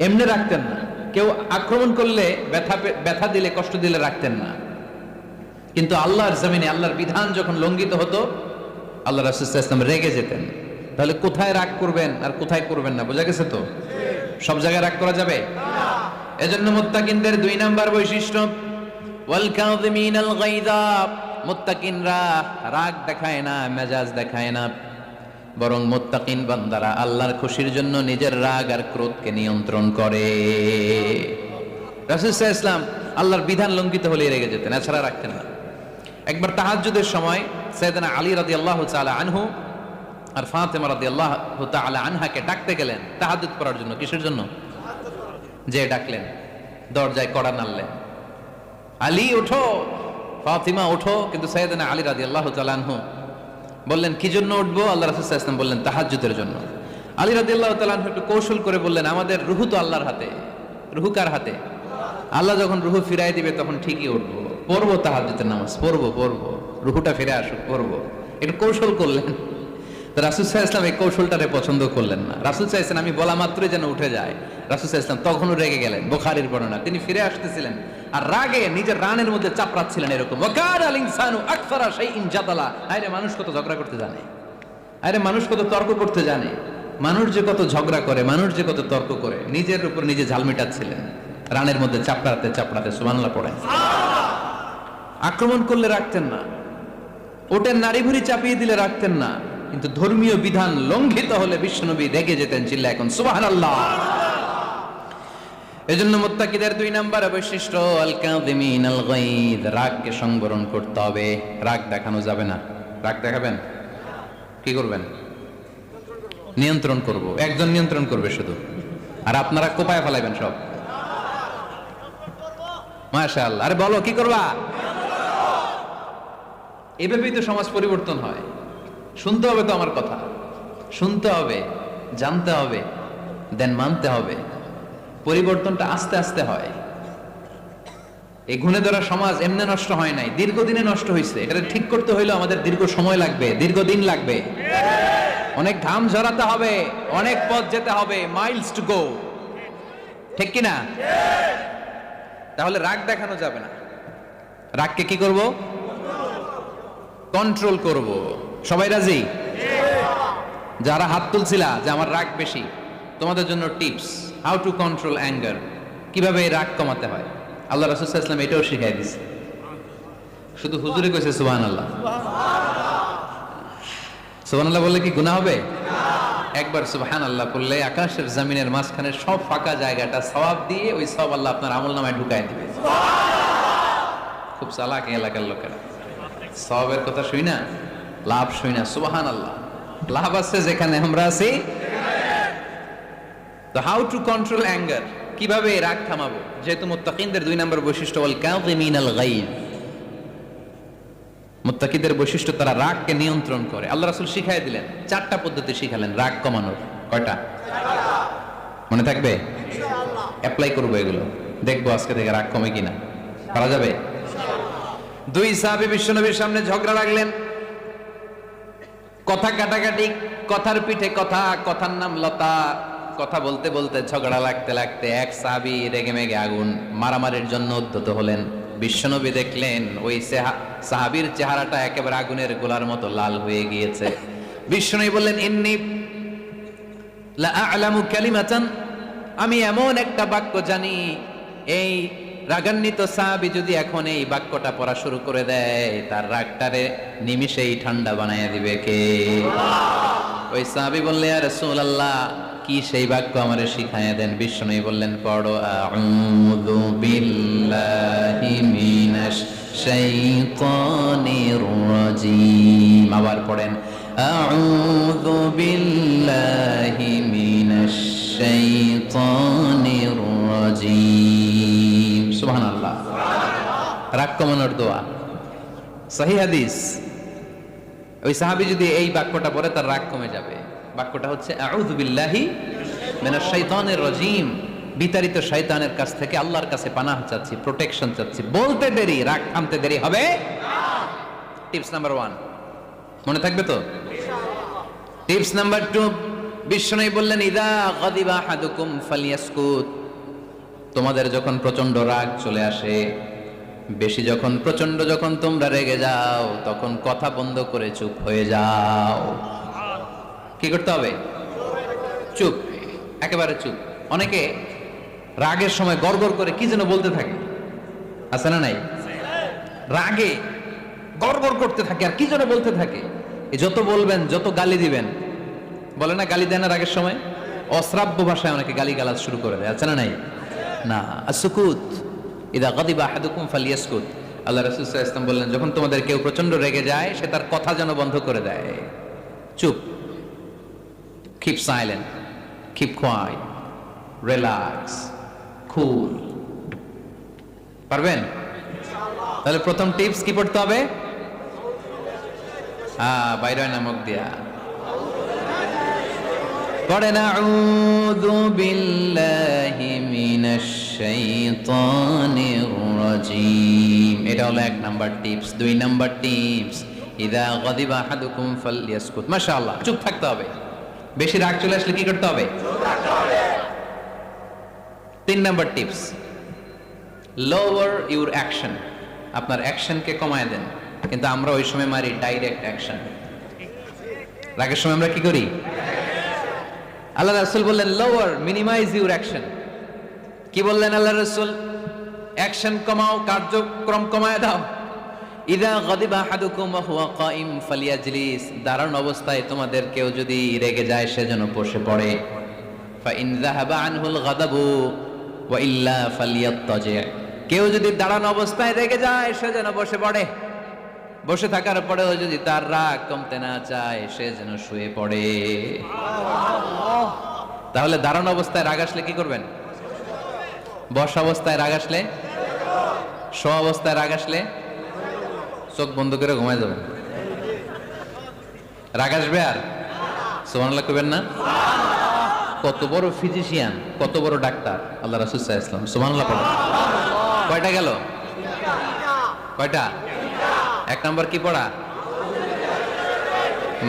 এমনি রাখতেন না, কেউ আক্রমণ করলে ব্যথা দিলে, কষ্ট দিলে রাখতেন না। কিন্তু আল্লাহর জমিনে আল্লাহর বিধান যখন লঙ্ঘিত হতো, আল্লাহ রাসূল সাল্লাল্লাহু আলাইহি ওয়াসাল্লাম রেগে যেতেন। তাহলে কোথায় রাগ করবেন আর কোথায় করবেন না বোঝা গেছে তো? সব জায়গায় রাগ করা যাবে না। এজন্য মুত্তাকিনদের 2 নাম্বার বৈশিষ্ট্য, ওয়াল কাযিমিনাল গায়যা, মুত্তাকিনরা রাগ দেখায় না, মেজাজ দেখায় না, বরং মুত্তাকিন বান্দারা আল্লাহর খুশির জন্য নিজের রাগ আর ক্রোধকে নিয়ন্ত্রণ করে। রাসূল সাল্লাল্লাহু আলাইহি ওয়াসাল্লাম আল্লাহর বিধান লঙ্ঘিত হলে রেগে যেতেন, এছাড়া রাখতেন না। একবার তাহাজ্জুদের সময় সাইয়েদনা আলী রাদিয়াল্লাহু তাআলা আনহু আর ফাতেমা রাদিয়াল্লাহু তাআলা আনহাকে ডাকতে গেলেন তাহাজ্জুদ পড়ার জন্য। কিসের জন্য? যে ডাকলেন, দরজায় কড়া নাড়লেন, আলী ওঠো, ফাতিমা ওঠো। কিন্তু সাইয়েদনা আলী রাদিয়াল্লাহু তাআলা আনহু বললেন কি জন্য উঠবো? আল্লাহ রাসূল সাল্লাল্লাহু আলাইহি ওয়াসাল্লাম বললেন তাহাজ্জুদের জন্য। আলী রাদিয়াল্লাহু তাআলা আনহু একটু কৌশল করে বললেন, আমাদের রুহু তো আল্লাহর হাতে। রুহু কার হাতে? আল্লাহ যখন রুহু ফিরাই দিবে তখন ঠিকই উঠবো, পড়বো তাহাজ্জুদের নামাজ, পড়বো রুহুটা ফিরে আসুক, পড়বো। একটু কৌশল করলেন। তো রাসূল সাল্লাল্লাহু আলাইহি ওয়াসাল্লাম এই কৌশলটারে পছন্দ করলেন না। রাসূল সাল্লাল্লাহু আলাইহি ওয়াসাল্লাম আমি বলা মাত্রই যেন উঠে যায়, রাসূল সাল্লাল্লাহু আলাইহি ওয়াসাল্লাম তখনও রেগে গেলেন। বুখারীর বর্ণনা, তিনি ফিরে আসতেছিলেন আর রাগে নিজের রানের মধ্যে চাপড়াচ্ছিলেন এরকম, ওয়াকানাল ইনসানু আকসারা শাইইন জাদালা। আরে মানুষ কত ঝগড়া করতে জানে, আরে মানুষ কত তর্ক করতে জানে, মানুষ যে কত ঝগড়া করে, মানুষ যে কত তর্ক করে, নিজের উপর নিজে ঝাল মেটাচ্ছিলেন রানের মধ্যে চাপড়াতে চাপড়াতে। সুবহানাল্লাহ পড়েন। আক্রমণ করলে রাখতেন না, ওটের নাড়ি ভুড়ি চাপিয়ে দিলে রাখতেন না, কিন্তু ধর্মীয় বিধান লঙ্ঘিত হলে বিশ্বনবী রেগে যেতেন, চিল্লা এখন সুবহানাল্লাহ। এজন্য মুত্তাকিদের 2 নম্বর বৈশিষ্ট্য আল কাযিমিনাল গায়দ, রাগকে সংবরণ করতে হবে। রাগ দেখানো যাবে না। রাগ দেখাবেন, কি করবেন? নিয়ন্ত্রণ করব। একজন নিয়ন্ত্রণ করবে শুধু, আর আপনারা কোপায় ফেলাইবেন সব। মাশাআল্লাহ। আরে বলো কি করবা? এভাবেই তো সমাজ পরিবর্তন হয়। শুনতে হবে তো আমার কথা, শুনতে হবে, জানতে হবে, দেন মানতে হবে। পরিবর্তনটা আস্তে আস্তে হয়। এই গুণে ধরা সমাজ এমনি নষ্ট হয় নাই, দীর্ঘদিনে নষ্ট হয়েছে। এটা ঠিক করতে হইলে আমাদের দীর্ঘ সময় লাগবে, দীর্ঘদিন লাগবে, অনেক ঘাম ঝরাতে হবে, অনেক পথ যেতে হবে, মাইলস টু গো। ঠিক কিনা? তাহলে রাগ দেখানো যাবে না। রাগকে কি করব? কন্ট্রোল করব। সবাই রাজি? যারা হাত তুলছিলা যে আমার রাগ বেশি, তোমাদের জন্য tips, how to control anger, কিভাবে এই রাগ কমাতে হয়। আল্লাহ রাসূল সাল্লাল্লাহু আলাইহি ওয়াসাল্লাম এটাও শিখাই দিয়েছে। শুধু হুজুরে কইছে সুবহানাল্লাহ। সুবহানাল্লাহ বললে কি গুনাহ হবে? একবার সুবহানাল্লাহ বললে আকাশের জমিনের মাঝখানে সব ফাঁকা জায়গাটা সওয়াব দিয়ে ওই সওয়াব আল্লাহ আপনার আমলনামায় ঢুকায় দিবে। খুব চালাক এলাকার লোকেরা, সওয়াবের কথা শুই না, লাভ শুই না। সুবহানাল্লাহ, লাভ আছে যেখানে আমরা আছি। তো হাউ টু কন্ট্রোল অ্যাঙ্গার, কিভাবে রাগ থামাবো? যেহেতু মুত্তাকিনদের 2 নম্বর বৈশিষ্ট্য ওয়াল কাযিমিনাল গায়দ, মুত্তাকিদের বৈশিষ্ট্য তারা রাগকে নিয়ন্ত্রণ করে। আল্লাহ রাসূল শিখাই দিলেন, 4টা পদ্ধতি শিখালেন রাগ কমানোর। কয়টা? মনে থাকবে? ইনশাআল্লাহ অ্যাপ্লাই করব এগুলো, দেখবো আজকে থেকে রাগ কমে কিনা। পারা যাবে? 2 সাহাবী বিশ্বনবীর সামনে ঝগড়া লাগলেন, কথা কাটাকাটি, কথার পিঠে কথা, কথার নাম লতা। কথা বলতে বলতে ঝগড়া লাগতে লাগতে এক সাহাবী রেগে মেগে আগুন, মারামারির জন্য উদ্যত হলেন। বিশ্বনবী দেখলেন ওই সাহাবীর চেহারাটা একেবারে আগুনের গোলার মতো লাল হয়ে গিয়েছে। বিশ্বনবী বললেন, ইন্নী লা আ'লামু কালিমাতান, আমি এমন একটা বাক্য জানি, এই রাগান্বিত সাহাবী যদি এখন এই বাক্যটা পড়া শুরু করে দেয়, তার রাগটারে নিমিষেই ঠান্ডা বানায় দিবে কে? ওই সাহাবী বললেন, ইয়া রাসূলুল্লাহ, কি সেই বাক্য আমারে শিখায়া দেন। বিশ্বনবী বললেন, পড়ো আউযু বিল্লাহি মিনাশ শাইতানির রাজীম। আবার পড়েন আউযু বিল্লাহি মিনাশ শাইতানির রাজীম। সুবহানাল্লাহ। রাগ কমানোর দোয়া, সহিহ হাদিস। ওই সাহাবী যদি এই বাক্যটা পড়ে তার রাগ কমে যাবে। বাক্যটা হচ্ছে আউযু বিল্লাহি মিনাশ শাইতানির রাজীম, বিতাড়িত শয়তানের কাছ থেকে আল্লাহর কাছে পানাহ চাচ্ছি, প্রোটেকশন চাচ্ছি। বলতে দেরি, রাগ থামতে দেরি হবে না। টিপস নাম্বার 1 মনে থাকবে তো? ইনশাআল্লাহ। টিপস নাম্বার 2, বিশ্বনবী বললেন, ইযা গাদিবা আহাদুকুম ফালিয়াসকুত, তোমাদের যখন প্রচন্ড রাগ চলে আসে, বেশি যখন প্রচন্ড যখন তোমরা রেগে যাও, তখন কথা বন্ধ করে চুপ হয়ে যাও। কি করতে হবে? চুপ, একেবারে চুপ। অনেকে রাগের সময় গড়গড় করে কি যেন বলতে থাকে, আছে না নাই? রাগে গড়গড় করতে থাকে আর কি যেন বলতে থাকে। যত বলবেন, যত গালি দিবেন, বলে না গালি দেন না রাগের সময়, অশ্রাব্য ভাষায় অনেকে গালি গালাজ শুরু করে দেয়, আছে না নাই? না, আসুকুত ইদা গাদিবা আহাদুকুম ফালিয়াসকুত। আল্লাহ রাসূল সাল্লাল্লাহু আলাইহি ওয়াসাল্লাম বললেন, যখন তোমাদের কেউ প্রচন্ড রেগে যায়, সে তার কথা যেন বন্ধ করে দেয়। চুপ, keep silent, keep quiet, relax, cool. পারবেন? তাহলে প্রথম টিপস কি পড়তে হবে? বাইরে নামক দিয়া পড়েন আউযু বিল্লাহি মিনাশ শাইতানির রাজীম। এটা হলো 1 নাম্বার টিপস। 2 নাম্বার টিপস, ইযা গাদিবা আহাদুকুম ফালইয়াসকুত। মাশাআল্লাহ, চুপ থাকতে হবে। বেশি রাগ চলে আসলে কি করতে হবে? চুপ থাকতে হবে। 3 number tips, lower your action. আপনার অ্যাকশনকে কমায় দেন। কিন্তু আমরা ওই সময় মারি ডাইরেক্ট অ্যাকশন। রাগের সময় আমরা কি করি? আল্লাহ রাসূল বললেন লোয়ার, মিনিমাইজ ইউর অ্যাকশন। কি বললেন আল্লাহ রাসূল? অ্যাকশন কমাও, কার্যক্রম কমায় দাও। ইযা গাদিবা আহাদুকুম ওয়া হুয়া কাইম ফালিয়াজলিস। দাঁড়ানো অবস্থায় তোমাদের কেউ যদি রেগে যায়, সে যেন বসে পড়ে। ফা ইন যাহাবা আনহুল গাদাবু ওয়া ইল্লা ফালিয়াত্তাজি। কেউ যদি দাঁড়ানো অবস্থায় রেগে যায়, সে যেন বসে পড়ে। বসে থাকার পরেও যদি তার রাগ কমতে না চায়, সে যেন শুয়ে পড়ে। তাহলে দাঁড়ানো অবস্থায় রাগ আসলে কি করবেন? বসা অবস্থায় রাগ আসলে, শোয়া অবস্থায় রাগ আসলে চোখ বন্ধ করে ঘুমায় যাবেন। রাগ আসবে আর সুবহানাল্লাহ কইবেন না? কত বড় ফিজিশিয়ান, কত বড় ডাক্তার আল্লাহ রাসূল সাল্লাল্লাহু আলাইহি ওয়াসাল্লাম। সুবহানাল্লাহ পড়েন। কয়টা গেল? কয়টা? 1 নাম্বার কি পড়া?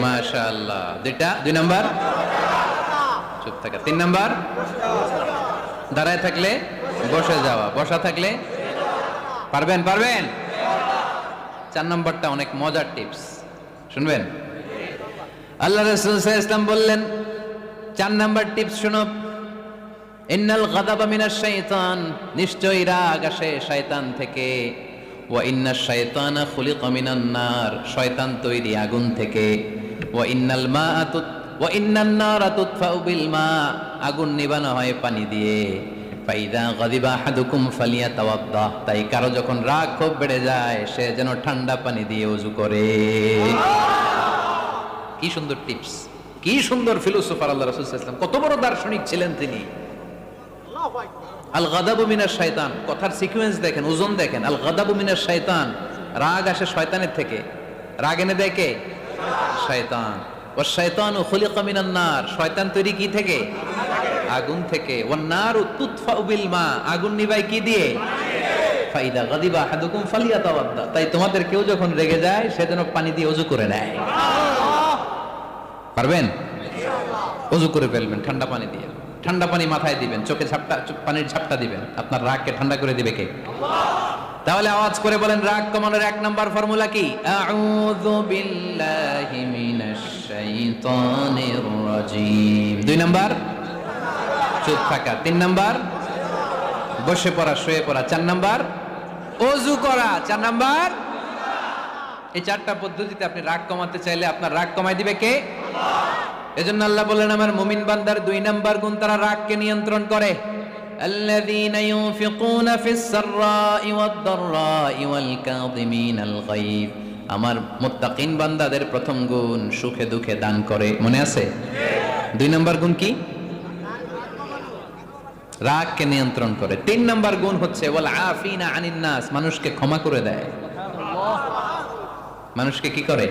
মাশাআল্লাহ। 2 নাম্বার চুপ থাকা। 3 নাম্বার দাঁড়ায় থাকলে বসে যাওয়া, বসা থাকলে পারবেন? 4 নাম্বারটা অনেক মজার টিপস, শুনবেন? আল্লাহ রাসূল সাল্লাল্লাহু আলাইহি ওয়াসাল্লাম বললেন 4 নাম্বার টিপস শুনো। ইন্নাল গাদাবা মিনাশ শাইতান। নিশ্চয়ই রাগ আসে শয়তান থেকে। ওয়া ইন্নাশ শাইতানা খুলিকা মিনান নার। শয়তান তৈরি আগুন থেকে। ওয়া ইন্নান নারা তুতফাউ বিল মা। আগুন নিবানো হয় পানি দিয়ে। ফাইদা গাদিবা আহাদুকুম ফালিয়াতাওয়াদ্দা। তাই কারো যখন রাগ খুব বেড়ে যায়, সে যেন ঠান্ডা পানি দিয়ে ওযু করে। কি সুন্দর টিপস, কি সুন্দর ফিলোসোফার আল্লাহ রাসূল সাল্লাল্লাহু আলাইহি ওয়াসাল্লাম। কত বড় দার্শনিক ছিলেন তিনি। আল গাদাবু মিনাশ শাইতান, কথার সিকোয়েন্স দেখেন, ওজন দেখেন। আল গাদাবু মিনাশ শাইতান, রাগ আসে শয়তানের থেকে। রাগ এনে দেয় কে? শয়তান। ওয়াশ শাইতানু খুলিকা মিনান নার। শয়তান তৈরি কি থেকে? আগুন থেকে। ওয়ান নারু তুতফাউ বিল মা। আগুন নিভায় কি দিয়ে? ফাইদা গাদিবা আহাদুকুম ফালিয়াতাওয়াদ্দা। তাই তোমাদের কেউ যখন রেগে যায়, সে যেন পানি দিয়ে ওযু করে নেয়। পারবেন? ওযু করে ফেলবেন ঠান্ডা পানি দিয়ে। ঠান্ডা পানি মাথায় দিবেন, চোখে পানির ঝাপটা দিবেন। আপনার রাগকে ঠান্ডা করে দিবে কে? তাহলে আওয়াজ করে বলেন, রাগ কমানোর 1 নাম্বার ফর্মুলা কি? আউযু বিল্লাহি মিনাশ শাইতানির রাজীম। 2 নাম্বার চুপ থাকা। 3 নাম্বার বসে পড়া, শুয়ে পড়া। 4 নাম্বার ওযু করা। 4 নাম্বার। এই 4টা পদ্ধতিতে আপনি রাগ কমাতে চাইলে আপনার রাগ কমায় দিবে কে? এজন্য আল্লাহ বলেন, আমার মুমিন বান্দার 2 নাম্বার গুণ, তারা রাগকে নিয়ন্ত্রণ করে। আল্লাযীনা ইউনফিকুনা ফিস সাররাই ওয়াদ দাররাই ওয়াল কাযিমিনাল গায়ব। আমার মুত্তাকিন বান্দাদের প্রথম গুণ সুখে দুঃখে দান করে। মনে আছে? 2 নাম্বার গুণ কি? রাগকে নিয়ন্ত্রণ করে। 3 নাম্বার গুণ হচ্ছে ওয়াল আফিনা আনিন নাস, মানুষকে ক্ষমা করে দেয়। মানুষকে কি করে?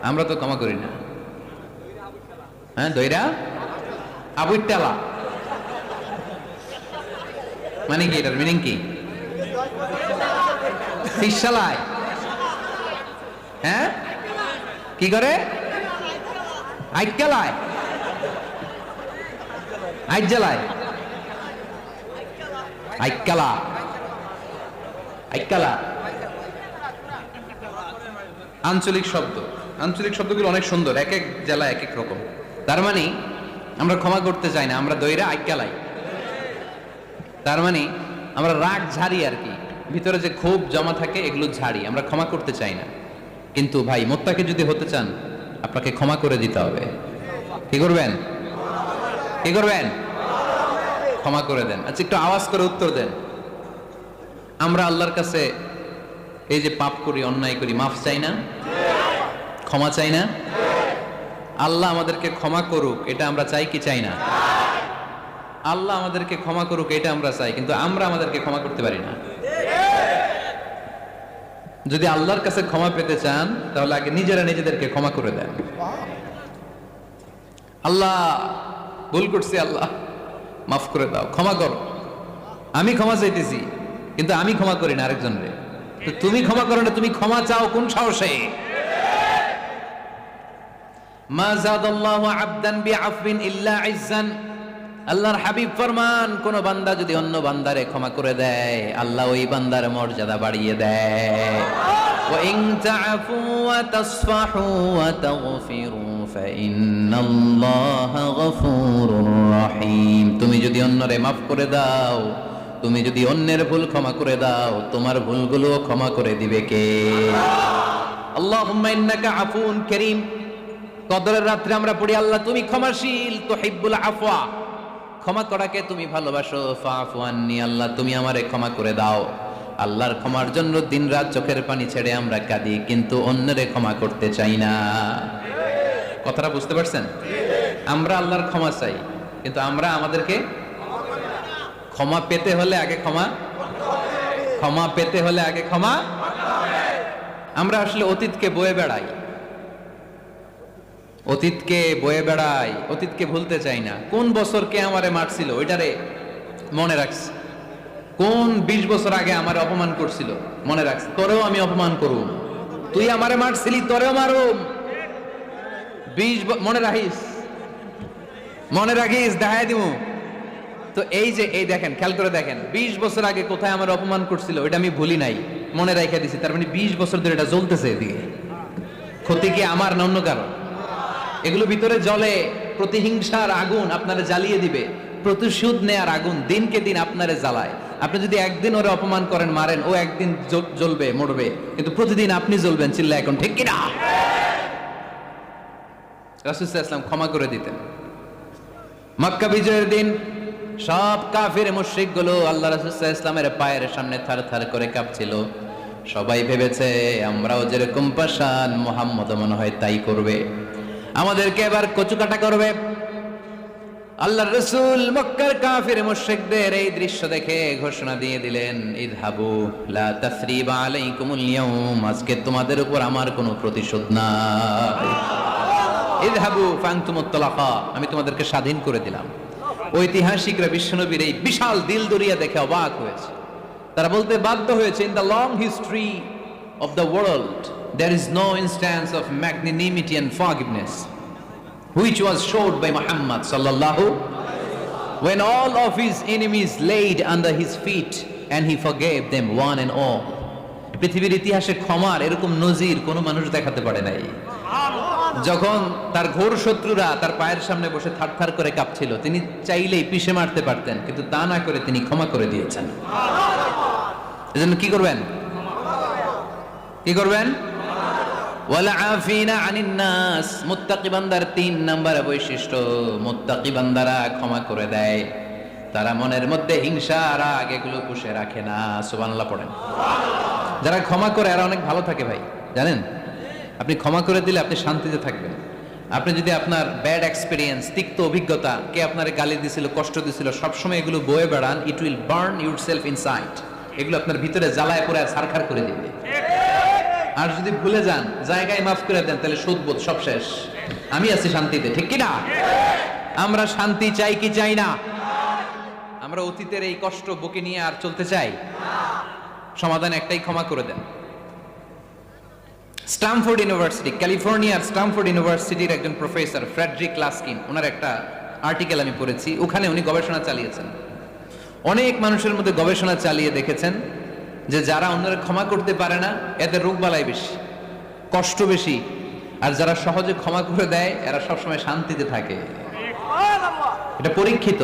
আমরা তো ক্ষমা করি না। হ্যাঁ, দইরা আবুইটালা মানে কি? এটার মিনিং কি? ফিসালায়। হ্যাঁ, কি করে? আইকালায়, আইজালায়, আইকালা, আইকালা। আঞ্চলিক শব্দ। আঞ্চলিক শব্দগুলো অনেক সুন্দর, এক এক জেলায় এক এক রকম। তার মানে আমরা ক্ষমা করতে চাই না, আমরা দইরা আইকালাই। তার মানে আমরা রাগ ঝাড়ি আর কি। ভিতরে যে ক্ষোভ জমা থাকে এগুলো ঝাড়ি, আমরা ক্ষমা করতে চাই না। কিন্তু ভাই মুত্তাকি যদি হতে চান আপনাকে ক্ষমা করে দিতে হবে। কি করবেন? কি করবেন? ক্ষমা করে দেন। আচ্ছা একটু আওয়াজ করে উত্তর দেন, আমরা আল্লাহর কাছে এই যে পাপ করি, অন্যায় করি, মাফ চাই না? ক্ষমা চাই না? আল্লাহ আমাদেরকে ক্ষমা করুক এটা আমরা চাই কি চাই না? আল্লাহ আমাদেরকে ক্ষমা করুক এটা আমরা চাই, কিন্তু আমরা আমাদেরকে ক্ষমা করতে পারি না। যদি আল্লাহর কাছে ক্ষমা পেতে চান তাহলে আগে নিজেরা নিজেদেরকে ক্ষমা করে দেন। আল্লাহ ভুল করছি, আল্লাহ মাফ করে দাও, ক্ষমা করো। আমি ক্ষমা চাইতেছি কিন্তু আমি ক্ষমা করি না আরেকজনরে। তো তুমি ক্ষমা করো না, তুমি ক্ষমা চাও কোন সাহসে? মা যাদাল্লাহু আবদান বিআফবিন ইল্লা ইজ্জান। আল্লাহর হাবিব ফরমান, কোন বান্দা যদি অন্য বান্দারে ক্ষমা করে দেয় আল্লাহ ওই বান্দার মর্যাদা বাড়িয়ে দেয়। ওয়া ইন তা'ফু ওয়া তাসফাহু ওয়া তাগফিরু ফাইন্নাল্লাহা গফুরুর রহিম। তুমি যদি অন্যরে মাফ করে দাও, তুমি যদি অন্যের ভুল ক্ষমা করে দাও, তোমার ভুলগুলো ক্ষমা করে দিবে কে? আল্লাহুম্মা ইন্নাকা আফুন কারীম। কদরের রাত্রে আমরা পড়ি, আল্লাহ তুমি ক্ষমাশীল, তুহিব্বুল আফওয়া, ক্ষমা করাকে তুমি ভালোবাসো, ফাআফু আন্নি, আল্লাহ তুমি আমারে ক্ষমা করে দাও। আল্লাহর ক্ষমার জন্য দিনরাত চোখের পানি ছেড়ে আমরা কাঁদি, কিন্তু অন্যরে ক্ষমা করতে চাই না। কথাটা বুঝতে পারছেন? আমরা আল্লাহর ক্ষমা চাই কিন্তু আমরা আমাদেরকে ক্ষমা পেতে হলে আগে ক্ষমা পেতে হলে আগে ক্ষমা। আমরা আসলে অতীতকে বয়ে বেড়াই, অতীতকে ভুলতে চাই না। কোন বছর কে আমারে মারছিল ওইটারে মনে রাখছি, কোন 20 বছর আগে আমারে অপমান করছিল মনে রাখছি, তোরেও আমি অপমান করুম, তুই আমারে মারছিলি তোরেও মারুম। 20 মনে রাখিস দেখাই দিমু। তো এই দেখেন, খেয়াল করে দেখেন, 20 বছর আগে কোথায় আমার অপমান করছিল ওইটা আমি ভুলি নাই, মনে রাখা দিছি। তার মানে 20 বছর ধরে এটা জ্বলতেছে, এদিকে ক্ষতি কি আমার না অন্য কারো? এগুলো ভিতরে জ্বলে, প্রতিহিংসার আগুন আপনারে জ্বালিয়ে দিবে, প্রতিশোধ নেয়ার আগুন দিনকে দিন আপনারে জ্বালায়। আপনি যদি একদিন ওরে অপমান করেন, মারেন, ও একদিন জ্বলবে, মরবে, কিন্তু প্রতিদিন আপনি জ্বলবেন। চিল্লা এখন ঠিক কিনা? রাসূল সাল্লাল্লাহু আলাইহি ওয়াসাল্লাম ক্ষমা করে দিতেন। মক্কা বিজয়ের দিন সব কাফির মুশরিক গুলো আল্লাহ রাসূল সাল্লাল্লাহু আলাইহি ওয়াসাল্লামের পায়ের সামনে থারথার করে কাঁপছিল। সবাই ভেবেছে আমরাও যেরকম পাষাণ, মুহাম্মদ মনে হয় তাই করবে, আমাদেরকে এবার কচুকাটা করবে। আল্লাহর রাসূল মক্কার কাফির মুশরিকদের এই দৃশ্য দেখে ঘোষণা দিয়ে দিলেন, ইযহাবু লা তাসরিবা আলাইকুমুল ইয়াউম, আজকে তোমাদের উপর আমার কোনো প্রতিশোধ নাই। ইযহাবু ফাআনতুমুত তালাকা, আমি তোমাদেরকে স্বাধীন করে দিলাম। ঐতিহাসিকরা বিশ্বনবীর এই বিশাল দিলদরিয়া দেখে অবাক হয়েছে। তারা বলতে বাধ্য হয়েছে, in the long history of the world there is no instance of magnanimity and forgiveness which was showed by Muhammad sallallahu when all of his enemies laid under his feet and he forgave them one and all. পৃথিবীর ইতিহাসে ক্ষমার এরকম নজির কোন মানুষ দেখাতে পারে নাই। যখন তার ঘোর শত্রুরা তার পায়ের সামনে বসে থারথার করে কাঁপছিল, তিনি চাইলেই পিষে মারতে পারতেন, কিন্তু তা না করে তিনি ক্ষমা করে দিয়েছেন। এজন্য কি করবেন? ওয়ালা আফিনা আনিন নাস, মুত্তাকি বান্দার 3 নাম্বার বৈশিষ্ট্য, মুত্তাকি বান্দারা ক্ষমা করে দেয়। তারা মনের মধ্যে হিংসা রাগ এগুলো পুষে রাখে না। সুবহানাল্লাহ পড়েন। যারা ক্ষমা করে এরা অনেক ভালো থাকে ভাই, জানেন? আপনি ক্ষমা করে দিলে আপনি শান্তিতে থাকবেন। আপনি যদি আপনার ব্যাড এক্সপেরিয়েন্স, তিক্ত অভিজ্ঞতা, কে আপনার গালি দিছিল, কষ্ট দিছিল, সবসময় এগুলো বয়ে বেড়ান, it will burn yourself inside. এগুলো আপনার ভিতরে জ্বালায় পড়ে ছারখার করে দিবে। আর যদি ভুলে যান, জায়গায় মাফ করে দেন, তাহলে সুদবোধ সব শেষ। আমি আছি শান্তিতে, ঠিক কিনা? আমরা শান্তি চাই কি চাই না? আমরা অতীতের এই কষ্ট বুকে নিয়ে আর চলতে চাই? সমাধান একটাই, ক্ষমা করে দেন। স্ট্যামফোর্ড ইউনিভার্সিটি, ক্যালিফোর্নিয়ার স্ট্যামফোর্ড ইউনিভার্সিটির একজন প্রফেসর ফ্রেডরিক লাস্কিন, ওনার একটা আর্টিকেল আমি পড়েছি। ওখানে উনি গবেষণা চালিয়েছেন, অনেক মানুষের মধ্যে গবেষণা চালিয়ে দেখেছেন যে যারা অন্যরা ক্ষমা করতে পারে না এদের রোগবালাই বেশি, কষ্ট বেশি, আর যারা সহজে ক্ষমা করে দেয় এরা সবসময় শান্তিতে থাকে। এটা পরীক্ষিত,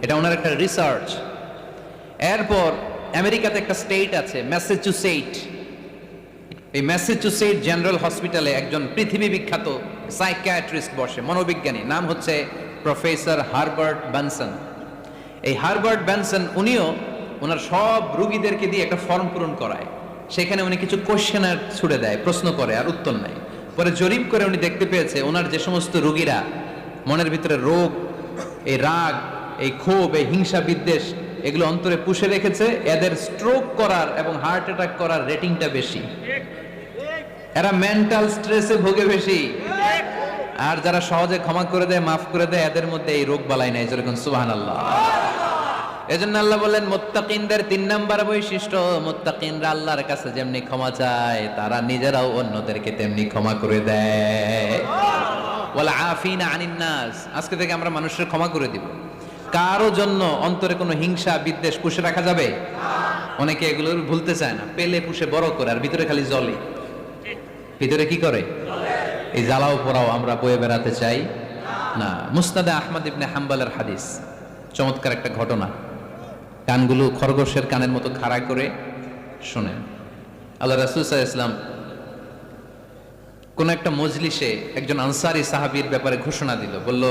এটা ওনার একটা রিসার্চ। এরপর আমেরিকাতে একটা স্টেট আছে ম্যাসাচুসেট। এই ম্যাসাচুসেট জেনারেল হসপিটালে একজন পৃথিবী বিখ্যাত সাইকিয়াট্রিস্ট বসে, মনোবিজ্ঞানী, নাম হচ্ছে প্রফেসর হারবার্ট বেনসন। এই হারবার্ট বেনসন উনিও ওনার সব রোগীদেরকে দিয়ে একটা ফর্ম পূরণ করায়, সেখানে উনি কিছু কোশ্চেনার ছুড়ে দেয়, প্রশ্ন করে আর উত্তর নেয়। পরে জরিপ করে উনি দেখতে পেয়েছে ওনার যে সমস্ত রোগীরা মনের ভিতরে রোগ, এই রাগ, এই ক্ষোভ, এই হিংসা বিদ্বেষ এগুলো অন্তরে পুষে রেখেছে, এদের স্ট্রোক করার এবং হার্ট অ্যাটাক করার রেটিংটা বেশি, এরা মেন্টাল স্ট্রেসে ভোগে বেশি। আর যারা সহজে ক্ষমা করে দেয়, মাফ করে দেয়, এদের মধ্যে এই রোগ বালাই নাই। যেরকম সুবহানাল্লাহ। এজন্য আল্লাহ বললেন মুত্তাকিনদের ৩ নাম্বার বৈশিষ্ট্য, মুত্তাকিনরা আল্লাহর কাছে যেমনি ক্ষমা চায় তারা নিজেরাও অন্যদেরকে তেমনি ক্ষমা করে দেয়। ওয়াল আফিনা আনিন নাস, আজকে থেকে আমরা মানুষের ক্ষমা করে দিব। কারো জন্য অন্তরে কোনো হিংসা বিদ্বেষ পুষে রাখা যাবে না। অনেকে এগুলো ভুলতে চায় না, পেলে পুষে বড় করে আর ভিতরে খালি জ্বলে। ভিতরে কি করে? এই জ্বালাও পোড়াও আমরা বয়ে বেড়াতে চাই না। মুসনাদে আহমদ ইবনে হাম্বলের হাদিস, চমৎকার একটা ঘটনা। কানগুলো খরগোশের কানের মতো খাড়া করে শোনেন। আল্লাহ রাসূল সাল্লাল্লাহু আলাইহি ওয়াসাল্লাম কোন একটা মজলিসে একজন আনসারী সাহাবীর ব্যাপারে ঘোষণা দিল, বলল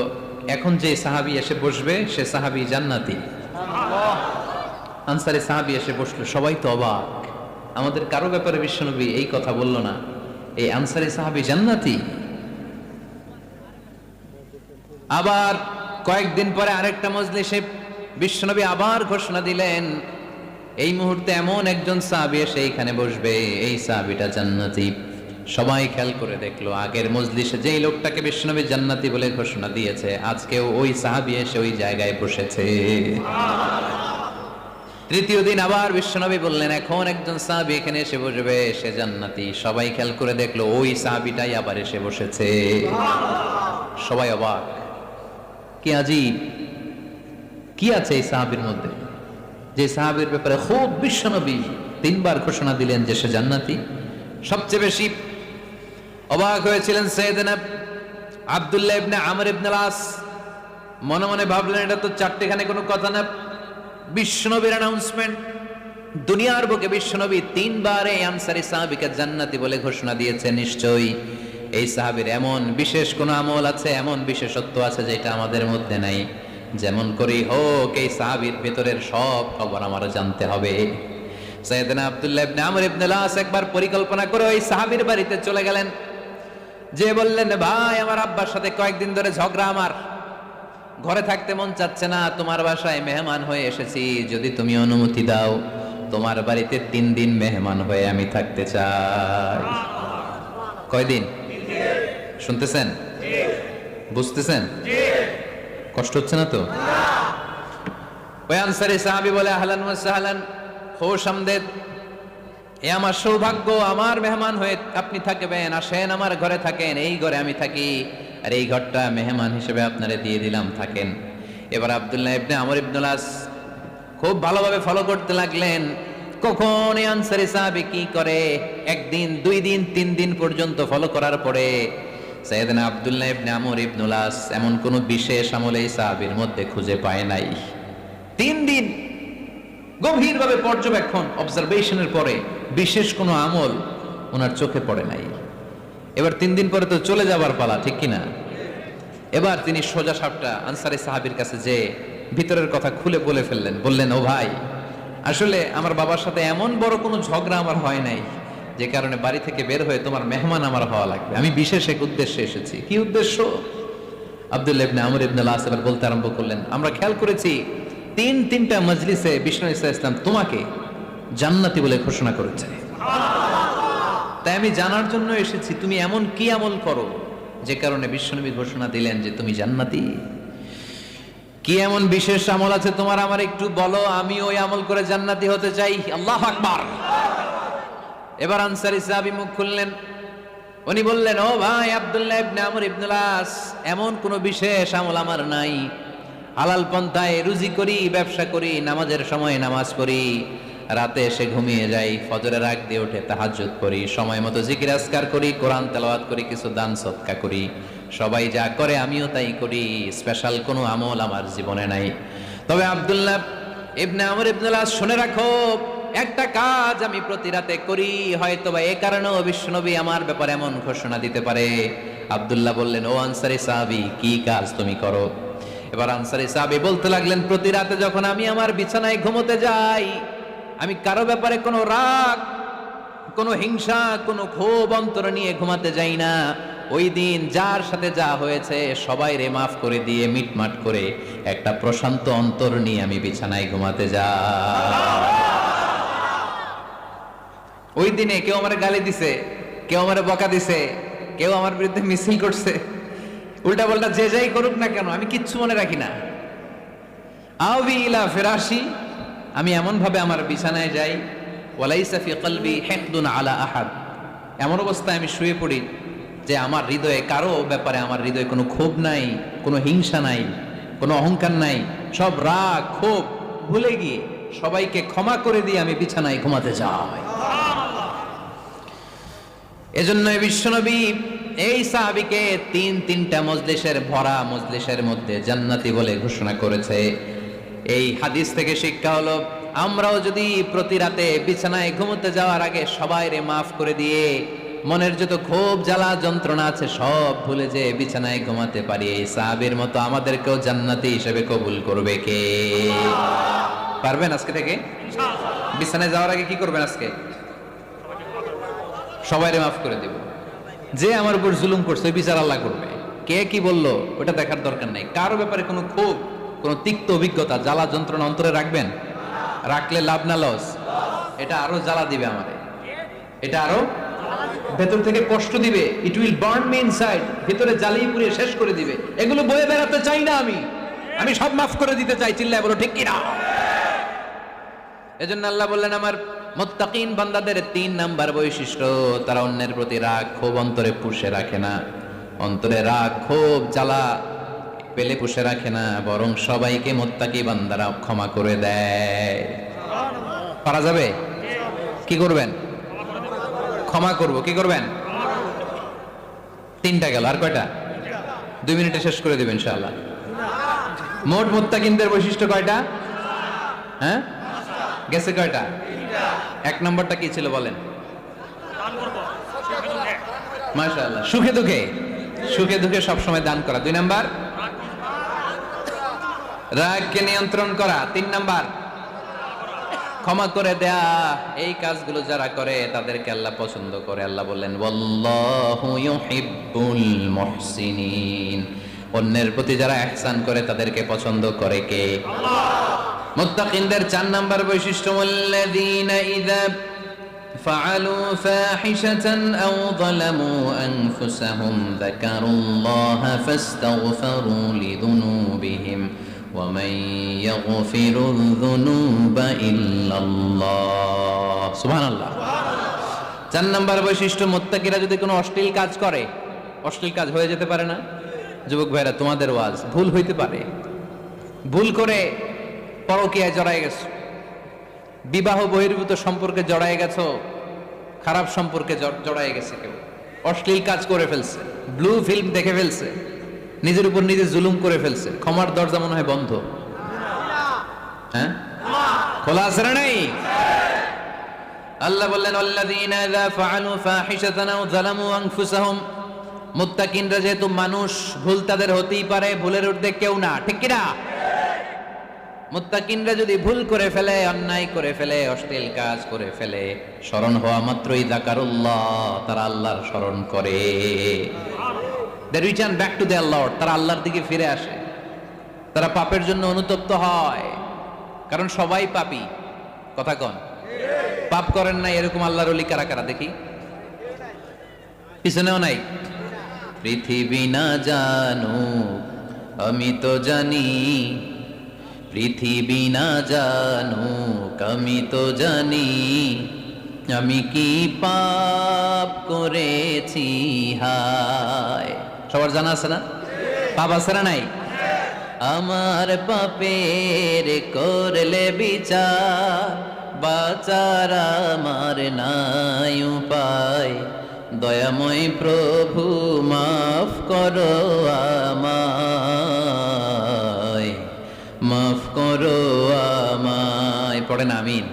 এখন যে সাহাবী এসে বসবে সে সাহাবী জান্নাতি। আনসারী সাহাবী এসে বসলো, সবাই তো অবাক, আমাদের কারো ব্যাপারে বিশ্বনবী এই কথা বলল না, এই আনসারী সাহাবী জান্নাতি। আবার কয়েকদিন পরে আরেকটা মজলিসে বিশ্বনবী আবার ঘোষণা দিলেন, এই মুহূর্তে এমন একজন সাহাবী এসে এইখানে বসবে, এই সাহাবীটা জান্নাতি। সবাই খেয়াল করে দেখলো, আগের মজলিসে যেই লোকটাকে বিশ্বনবী জান্নাতি বলে ঘোষণা দিয়েছে, আজকেও ওই সাহাবী এসে ওই জায়গায় বসেছে। তৃতীয় দিন আবার বিশ্বনবী বললেন, এখন একজন সাহাবী এখানে এসে বসবে, সে জান্নাতি। সবাই খেয়াল করে দেখলো, ওই সাহাবীটাই আবার এসে বসেছে। সবাই অবাক, কি আজীব, কি আছে এই সাহাবীর মধ্যে, যে সাহাবীর ব্যাপারে খুব বিশ্বনবী 3 বার ঘোষণা দিলেন যে সে জান্নাতি। সবচেয়ে বেশি অবাক হয়েছিলেন সাইয়েদনা আব্দুল্লাহ ইবনে আমর ইবনে আস। মনে মনে ভাবলেন, এটা তো চারটেখানে কোনো কথা না, বিশ্বনবীর অ্যানাউন্সমেন্ট। দুনিয়ার বুকে বিশ্বনবী 3 বার এই আনসারী সাহাবীকে জান্নাতি বলে ঘোষণা দিয়েছে, নিশ্চয়ই এই সাহাবীর এমন বিশেষ কোন আমল আছে, এমন বিশেষত্ব আছে যেটা আমাদের মধ্যে নাই। যেমন করেই হোক এই সাহাবীর ভেতরের সব খবর আমার জানতে হবে। সাইয়েদনা আব্দুল্লাহ ইবনে আমর ইবনে আস একবার পরিকল্পনা করে ওই সাহাবীর বাড়িতে চলে গেলেন, যে বললেন, ভাই আমার আব্বার সাথে কয়েকদিন ধরে ঝগড়া, আমার ঘরে থাকতে মন চাচ্ছে না, তোমার বাসায় মেহমান হয়ে এসেছি, যদি তুমি অনুমতি দাও তোমার বাড়িতে 3 দিন মেহমান হয়ে আমি থাকতে চাই। কয়দিন? শুনতেছেন? বুঝতেছেন? কষ্ট হচ্ছে না তো? ওই আনসারী সাহাবী বলে, আহলান ওয়া সাহলান, খুশ আমদেদ, এ আমার সৌভাগ্য, আমার মেহমান হয়ে আপনি থাকবেন, আসেন আমার ঘরে থাকেন, এই ঘরে আমি থাকি, আর এই ঘরটা মেহমান হিসেবে আপনারে দিয়ে দিলাম, থাকেন। এবার আব্দুল্লাহ ইবনে আমর ইবনে আস খুব ভালোভাবে ফলো করতে লাগলেন, কখন এই আনসারী সাহাবী কি করে। 1 দিন, 2 দিন, 3 দিন পর্যন্ত ফলো করার পরে সাইয়েদনা আব্দুল্লাহ ইবনে আমর ইবনে আস এমন কোন বিশেষ আমল এই সাহাবীর মধ্যে খুঁজে পায় নাই। 3 দিন গভীরভাবে পর্যবেক্ষণ, অবজারভেশনের পরে বিশেষ কোনো আমল ওনার চোখে পড়ে নাই। এবার 3 দিন পরে তো চলে যাবার পালা, ঠিক কিনা? এবার তিনি সোজা সাপটা আনসারী সাহাবীর কাছে যে ভিতরের কথা খুলে বলে ফেললেন, বললেন, ও ভাই, আসলে আমার বাবার সাথে এমন বড় কোনো ঝগড়া আমার হয় নাই যে কারণে বাড়ি থেকে বের হয়ে তোমার মেহমান আমার হওয়া লাগবে, আমি বিশেষ এক উদ্দেশ্যে এসেছি। কি উদ্দেশ্য? আব্দুল্লাহ ইবনে আমর ইবনে আস এবার বলতে আরম্ভ করলেন, আমরা খেয়াল করেছি 3টা মজলিসে বিষ্ণু ইসলাম তোমাকে জান্নাতি বলে ঘোষণা করেছে, তাই আমি জানার জন্য এসেছি তুমি এমন কি আমল করো যে কারণে বিশ্বনবী ঘোষণা দিলেন যে তুমি জান্নাতি। কি এমন বিশেষ আমল আছে তোমার, আমার একটু বলো, আমি ওই আমল করে জান্নাতি হতে চাই। আল্লাহু আকবার। এবার আনসারী সাহাবী মুখ খুললেন, উনি বললেন, ও ভাই আব্দুল্লাহ ইবনে আমর ইবনে আস, এমন কোনো বিশেষ আমল আমার নাই, হালাল পন্থায় রুজি করি, ব্যবসা করি, নামাজের সময় নামাজ পড়ি, রাতে এসে ঘুমিয়ে যাই, ফজরের আগ দিয়ে উঠে তাহাজ্জুদ করি, সময় মতো জিকির আজকার করি, কোরআন তেলাওয়াত করি, কিছু দান সদকা করি, সবাই যা করে আমিও তাই করি, স্পেশাল কোনো আমল আমার জীবনে নাই। তবে আব্দুল্লাহ ইবনে আমর ইবনে আস, শুনে রাখো, একটা কাজ আমি প্রতি রাতে করি, হয়তোবা এই কারণেও বিশ্বনবী আমার ব্যাপারে এমন ঘোষণা দিতে পারে। আব্দুল্লাহ বললেন, ও আনসারী সাহাবী, কি কাজ তুমি করো? এবার আনসারী সাহাবী বলতে লাগলেন, প্রতি রাতে যখন আমি আমার বিছানায় ঘুমোতে যাই, আমি কারো ব্যাপারে কোনো রাগ, কোনো হিংসা, কোনো ক্ষোভ অন্তর নিয়ে ঘুমাতে যাই না। ওই দিন যার সাথে যা হয়েছে সবাই রে মাফ করে দিয়ে মিটমাট করে একটা প্রশান্ত অন্তর নিয়ে আমি বিছানায় ঘুমাতে যাই। ওই দিনে কেউ আমার গালি দিছে, কেউ আমার বকা দিছে, কেউ আমার বিরুদ্ধে মিছিল করছে, উল্টা পাল্টা যে যাই করুক না কেন, আমি কিচ্ছু মনে রাখি না। আবি ইলা ফিরাশি, আমি এমন ভাবে আমার বিছানায় যাই, ওয়ালাইসা ফি কলবি হিকদুন আলা আহাদ, এমন অবস্থায় আমি শুয়ে পড়ি যে আমার হৃদয়ে কারো ব্যাপারে, আমার হৃদয়ে কোনো ক্ষোভ নাই, কোনো হিংসা নাই, কোনো অহংকার নাই, সব রাগ ক্ষোভ ভুলে গিয়ে সবাইকে ক্ষমা করে দিয়ে আমি বিছানায় ঘুমাতে যাই। এজন্য বিশ্বনবী এই সাহাবীকে তিনটা মজলিসের ভরা মজলিসের মধ্যে জান্নাতি বলে ঘোষণা করেছে। এই হাদিস থেকে শিক্ষা হলো, আমরাও যদি প্রতি রাতে বিছানায় ঘুমোতে যাওয়ার আগে সবাইরে মাফ করে দিয়ে মনের যত ক্ষোভ জ্বালা যন্ত্রণা আছে সব ভুলে যে বিছানায় ঘুমাতে পারি, এই সাহাবীর মতো আমাদেরকেও জান্নাতি হিসেবে কবুল করবে কে? পারবেন আজকে থেকে? বিছানায় যাওয়ার আগে কি করবেন? আজকে সবাইরে মাফ করে দিব। যে আমার উপর জুলুম করছে ওই বিচার আল্লাহ করবে। কে কি বললো ওটা দেখার দরকার নাই। কারো ব্যাপারে কোনো ক্ষোভ, কোনো তিক্ত অভিজ্ঞতা, জ্বালা যন্ত্রণা অন্তরে রাখবেন? রাখলে লাভ না লস? এটা আরো জ্বালা দিবে আমারে, এটা আরো ভেতর থেকে কষ্ট দিবে। It will burn me inside, ভিতরে জ্বালিয়ে পুড়িয়ে শেষ করে দিবে। এগুলো বয়ে বেড়াতে চাই না আমি সব মাফ করে দিতে চাই। চিল্লায় বলো ঠিক কিনা? এজন্য আল্লাহ বললেন, আমার মুত্তাকিন বান্দাদের 3 নাম্বার বৈশিষ্ট্য, তারা অন্যের প্রতি রাগ ক্ষোভ অন্তরে পুষে রাখে না। অন্তরে রাগ ক্ষোভ জ্বালা পেলে পুষে রাখে না, বরং সবাইকে মুত্তাকি বান্দারা ক্ষমা করে দেয়। পারা যাবে? কি করবেন? ক্ষমা করব। কি করবেন? 3টা গেল, আর কয়টা? 2 মিনিটে শেষ করে দেবেন ইনশাআল্লাহ। মোট মুত্তাকিনদের বৈশিষ্ট্য কয়টা? হ্যাঁ, গেছে কয়টা? 1 নম্বরটা কি ছিল বলেন? মাশাআল্লাহ, সুখে দুঃখে সবসময় দান করা। 2 নাম্বার, রাগকে নিয়ন্ত্রণ করা। 3 নাম্বার, ক্ষমা করে দেয়া। এই কাজগুলো যারা করে তাদেরকে আল্লাহ পছন্দ করে। আল্লাহ বললেন, ওয়াল্লাহু ইউহিব্বুল মুহসিনিন, অন্যের প্রতি যারা ইহসান করে তাদেরকে পছন্দ করে কে? আল্লাহ। মুত্তাকিনদের 4 নাম্বার বৈশিষ্ট্য, আল্লাযীনা ইযা ফাআলু ফাহিশাতান আও যালামু আনফুসাহুম যাকারুল্লাহা ফাস্তাগফিরু লিযুনুবিহিম ওয়া মান ইয়াগফিরুয যুনুবা ইল্লাল্লাহ। সুবহানাল্লাহ। 4 নাম্বার বৈশিষ্ট্য, মুত্তাকিরা যদি কোনো অশ্লীল কাজ করে, অশ্লীল কাজ হয়ে যেতে পারে না? যুবক ভাইরা, তোমাদের ওয়াজ, ভুল হইতে পারে। ভুল করে পরকীয়ায় জড়ায় গেছো, বিবাহ বহির্ভূত সম্পর্কে জড়ায় গেছো, খারাপ সম্পর্কে জড়ায় গেছে, কেউ অশ্লীল কাজ করে ফেলছে, ব্লু ফিল্ম দেখে ফেলছে, নিজের উপর নিজে জুলুম করে ফেলছে, ক্ষমার দরজা মনে হয় বন্ধ। হ্যাঁ, খোলা আছে না নাই? আল্লাহ বললেন, আল্লাযীনা ইযা ফাআলু ফাহিশাতান আও যালামু আনফুসাহুম, মুত্তাকিনরা যেহেতু মানুষ, ভুল তাদের হতেই পারে, ভুলের ঊর্ধ্বে কেউ না, ঠিক কি না? মুত্তাকিনরা যদি ভুল করে ফেলে, অন্যায় করে ফেলে, অশ্লীল কাজ করে ফেলে, স্মরণ হওয়া মাত্রই যাকারুল্লাহ, তারা আল্লাহর স্মরণ করে। They return back to their Lord, তারা আল্লাহর দিকে ফিরে আসে। তারা পাপের জন্য অনুতপ্ত হয়, কারণ সবাই পাপী। কথা কন, পাপ করেন না এরকম আল্লাহর ওলি কারা কারা দেখি? পিছনেও নাই। পৃথিবী না জানুক আমি তো জানি, পৃথিবী না জানুক আমি তো জানি, আমি কি পাপ করেছি হায়। সবার জানা আছে না? পাপ আছে না নাই? আমার পাপের করলে বিচার, বাঁচার আমার নাই উপায়, দয়াময় প্রভু মাফ করো আমায়, মাফ করো আমায়। পড়েন আমিন।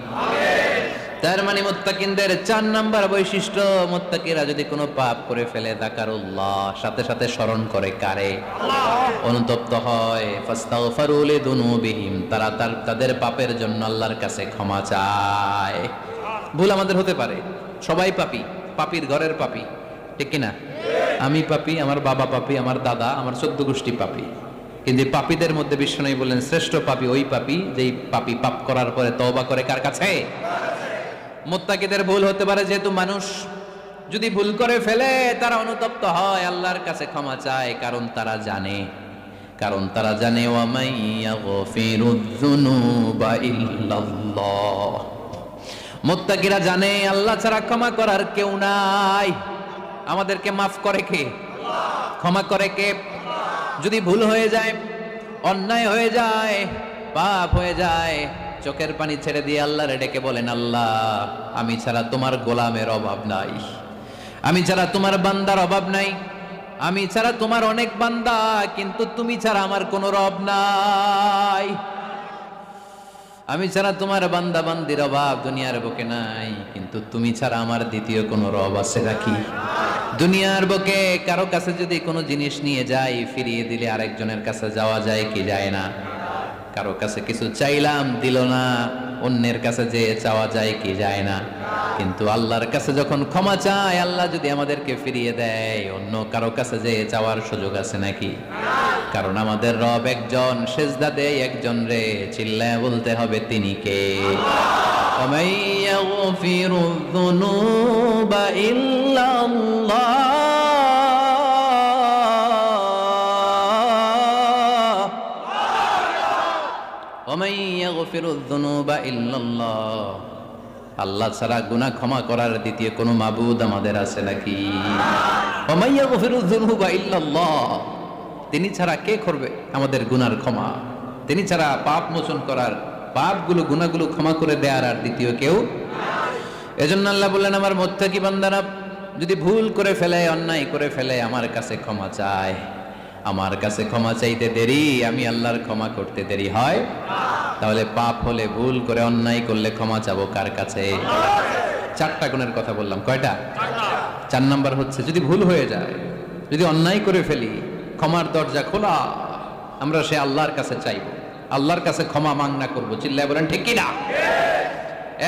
তার মানে মুত্তাকিনদের 4 নাম্বার বৈশিষ্ট্য, মুত্তাকিরা যদি কোনো পাপ করে ফেলে যাকারুল্লাহ, সাথে সাথে স্মরণ করে কারে? অনুতপ্ত হয়। ফাস্তাগফারু লিযুনুবিহিম, তারা তাদের পাপের জন্য আল্লাহর কাছে ক্ষমা চায়। ভুল আমাদের হতে পারে, সবাই পাপী, পাপীর ঘরের পাপী, ঠিক কি না? আমি পাপী, আমার বাবা পাপী, আমার দাদা, আমার 14 গোষ্ঠী পাপী। কিন্তু পাপীদের মধ্যে বিশ্বনবী বললেন শ্রেষ্ঠ পাপী ওই পাপী যেই পাপী পাপ করার পরে তওবা করে কার কাছে? মুত্তাকিদের ভুল হতে পারে, যেহেতু মানুষ যদি ভুল করে ফেলে তারা অনুতপ্ত হয়, আল্লাহর কাছে ক্ষমা চায়, কারণ তারা জানে ওয়া মাইয়াগফিরুয যুনুবা ইল্লাল্লাহ। মুত্তাকিরা জানে আল্লাহ ছাড়া ক্ষমা করার কেউ নাই। আমাদেরকে মাফ করে কে? ক্ষমা করে কে? যদি ভুল হয়ে যায়, অন্যায় হয়ে যায়, পাপ হয়ে যায়, চোখের পানি ছেড়ে দিয়ে আল্লাহরে ডেকে বলেন, আল্লাহ আমি ছাড়া তোমার গোলামের অভাব নাই, আমি ছাড়া তোমার বান্দার অভাব নাই, আমি ছাড়া তোমার অনেক বান্দা, কিন্তু তুমি ছাড়া আমার কোনো রব নাই। আমি ছাড়া তোমার বান্দা বান্দির অভাব দুনিয়ার বুকে নাই, কিন্তু তুমি ছাড়া আমার দ্বিতীয় কোনো রব আছে নাকি? দুনিয়ার বুকে কারো কাছে যদি কোনো জিনিস নিয়ে যাই, ফিরিয়ে দিলে আরেকজনের কাছে যাওয়া যায় কি যায় না? কারো কাছে কিছু চাইলাম দিল না, অন্যের কাছে যে চাওয়া যায় কি যায় না? কিন্তু আল্লাহর কাছে যখন ক্ষমা চাই, আল্লাহ যদি আমাদেরকে ফিরিয়ে দেয়, অন্য কারো কাছে যে চাওয়ার সুযোগ আছে নাকি? কারণ আমাদের রব একজন, সেজদা দেয় একজন রে, চিল্লায় বলতে হবে তিনি কে? وَمَن يَغْفِرُ الذُّنُوبَ إِلَّا اللَّهُ وَمَن يَغْفِرُ الذُّنُوبَ إِلَّا اللَّهُ। আল্লাহ ছাড়া গুনাহ ক্ষমা করার দ্বিতীয় কোনো মাবুদ আমাদের আছে নাকি? وَمَن يَغْفِرُ الذُّنُوبَ إِلَّا اللَّهُ, তিনি ছাড়া কে করবে আমাদের গুনার ক্ষমা? তিনি ছাড়া পাপ মোচন করার, পাপগুলো গুনাহগুলো ক্ষমা করে দেয়ার আর দ্বিতীয় কেউ। এজন্য আল্লাহ বললেন, আমার মুত্তাকি বান্দারা যদি ভুল করে ফেলে, অন্যায় করে ফেলে, আমার কাছে ক্ষমা চায়, আমার কাছে ক্ষমা চাইতে দেরি, আমি আল্লাহর ক্ষমা করতে দেরি হয়? তাহলে পাপ হলে, ভুল করে অন্যায় করলে ক্ষমা চাবো কার কাছে? 4টা গুণের কথা বললাম, কয়টা? 4 নাম্বার হচ্ছে যদি ভুল হয়ে যায়, যদি অন্যায় করে ফেলি, ক্ষমার দরজা খোলা, আমরা সে আল্লাহর কাছে চাইবো, আল্লাহর কাছে ক্ষমা মাংনা করবো। চিল্লায় বলেন ঠিক কি না?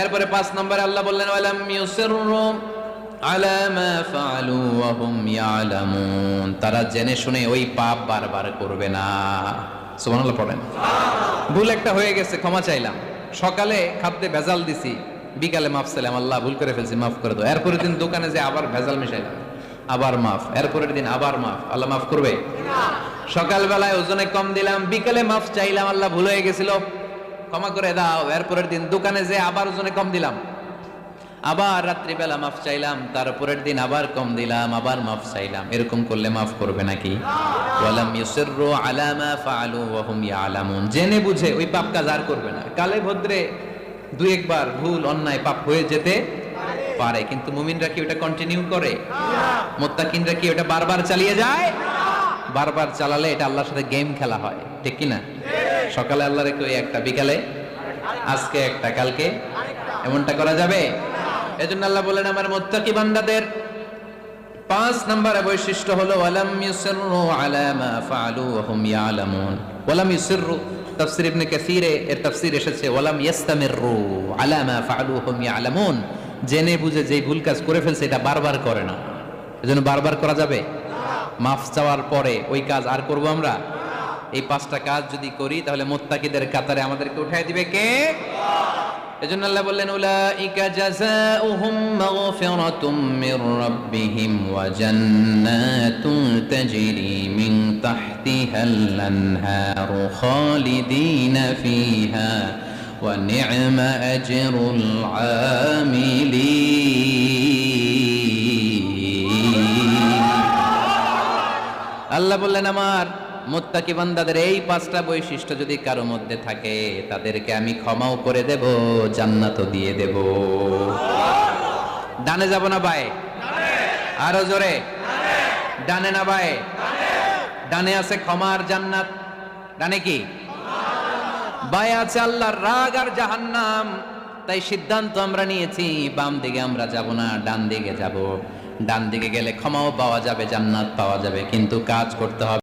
এরপরে 5 নম্বরে আল্লাহ বললেন, ওয়ালাম ইউসিররু আলা মা ফাআলু ওয়া হুম ইয়ালামুন, তারা জেনে শুনে ওই পাপ বারবার করবে না। সুবহানাল্লাহ পড়েন। ভুল একটা হয়ে গেছে, ক্ষমা চাইলাম, সকালে খাদ্যে ভেজাল দিছি, বিকালে মাফ চাইলাম, আল্লাহ ভুল করে ফেলছি, মাফ করে দাও। এরপরের দিন দোকানে যে আবার ভেজাল মিশাইলাম, আবার মাফ, এরপরের দিন আবার মাফ, আল্লাহ মাফ করবে? সকালবেলায় ওজনে কম দিলাম, বিকেলে মাফ চাইলাম, আল্লাহ ভুল হয়ে গেছিল, ক্ষমা করে দাও। এরপরের দিন দোকানে যে আবার ওজনে কম দিলাম, আবার রাত্রিবেলা মাফ চাইলাম, তারপরের দিন আবার কম দিলাম, আবার মাফ চাইলাম। এরকম করলে মাফ করবে নাকি? ওয়ালাম ইউসিররু আলা মা ফাআলু ওয়া হুম ইয়ালামুন, জেনে বুঝে ওই পাপ কাজ আর করবে না। কালে ভদ্রে 2 একবার ভুল অন্যায় পাপ হয়ে যেতে পারে, কিন্তু মুমিনরা কি ওটা কন্টিনিউ করে? মুত্তাকিনরা কি ওটা বারবার চালিয়ে যায়? বারবার চালালে এটা আল্লাহর সাথে গেম খেলা হয়, ঠিক কি না? সকালে আল্লাহর একটু একটা, বিকালে আজকে একটা, কালকে এমনটা করা যাবে? এজন্য আল্লাহ বলেন, আমার মুত্তাকি বান্দাদের 5 নম্বরে বৈশিষ্ট্য হলো ওয়ালাম ইউসিররু আলা মা ফাআলু ওয়া হুম ইয়ালামুন। ওয়ালাম ইউসিররু, তাফসীর ইবনে কাসীরে এর তাফসীর এসেছে ওয়ালাম ইস্তামিররু আলা মা ফাআলু ওয়া হুম ইয়ালামুন, জেনে বুঝে যেই ভুল কাজ করে ফেলছে এটা বারবার করে না। এজন্য বারবার করা যাবে? মাফ চাওয়ার পরে ওই কাজ আর করব আমরা? এই 5টা কাজ যদি করি তাহলে মুত্তাকিদের কাতারে আমাদেরকে উঠায় দিবে কে? এজন্য আল্লাহ বললেন, উলাইকা জাযাউহুম মাগফিরাতুম মির রাব্বিহিম ওয়া জান্নাতুন তাজরি মিন তাহতিহাল আনহারু খালিদিনা ফিহা ওয়া নি'মা আজরুল আমিলিন। আল্লাহ বললেন, আমার মুত্তাকি বান্দাদের এই 5টা বৈশিষ্ট্য যদি কারো মধ্যে থাকে, তাদেরকে আমি ক্ষমাও করে দেব, জান্নাতও দিয়ে দেব। ডানে যাব না বায়ে? আরো জোরে, ডানে না বায়ে? ডানে আছে ক্ষমার জান্নাত, ডানে কি? বায়ে আছে আল্লাহর রাগ আর জাহান্নাম। তাই সিদ্ধান্ত আমরা নিয়েছি, বাম দিকে আমরা যাব না, ডান দিকে যাব। ডান দিকে গেলে ক্ষমাও পাওয়া যাবে, জান্নাত পাওয়া যাবে, কিন্তু কাজ করতে হবে।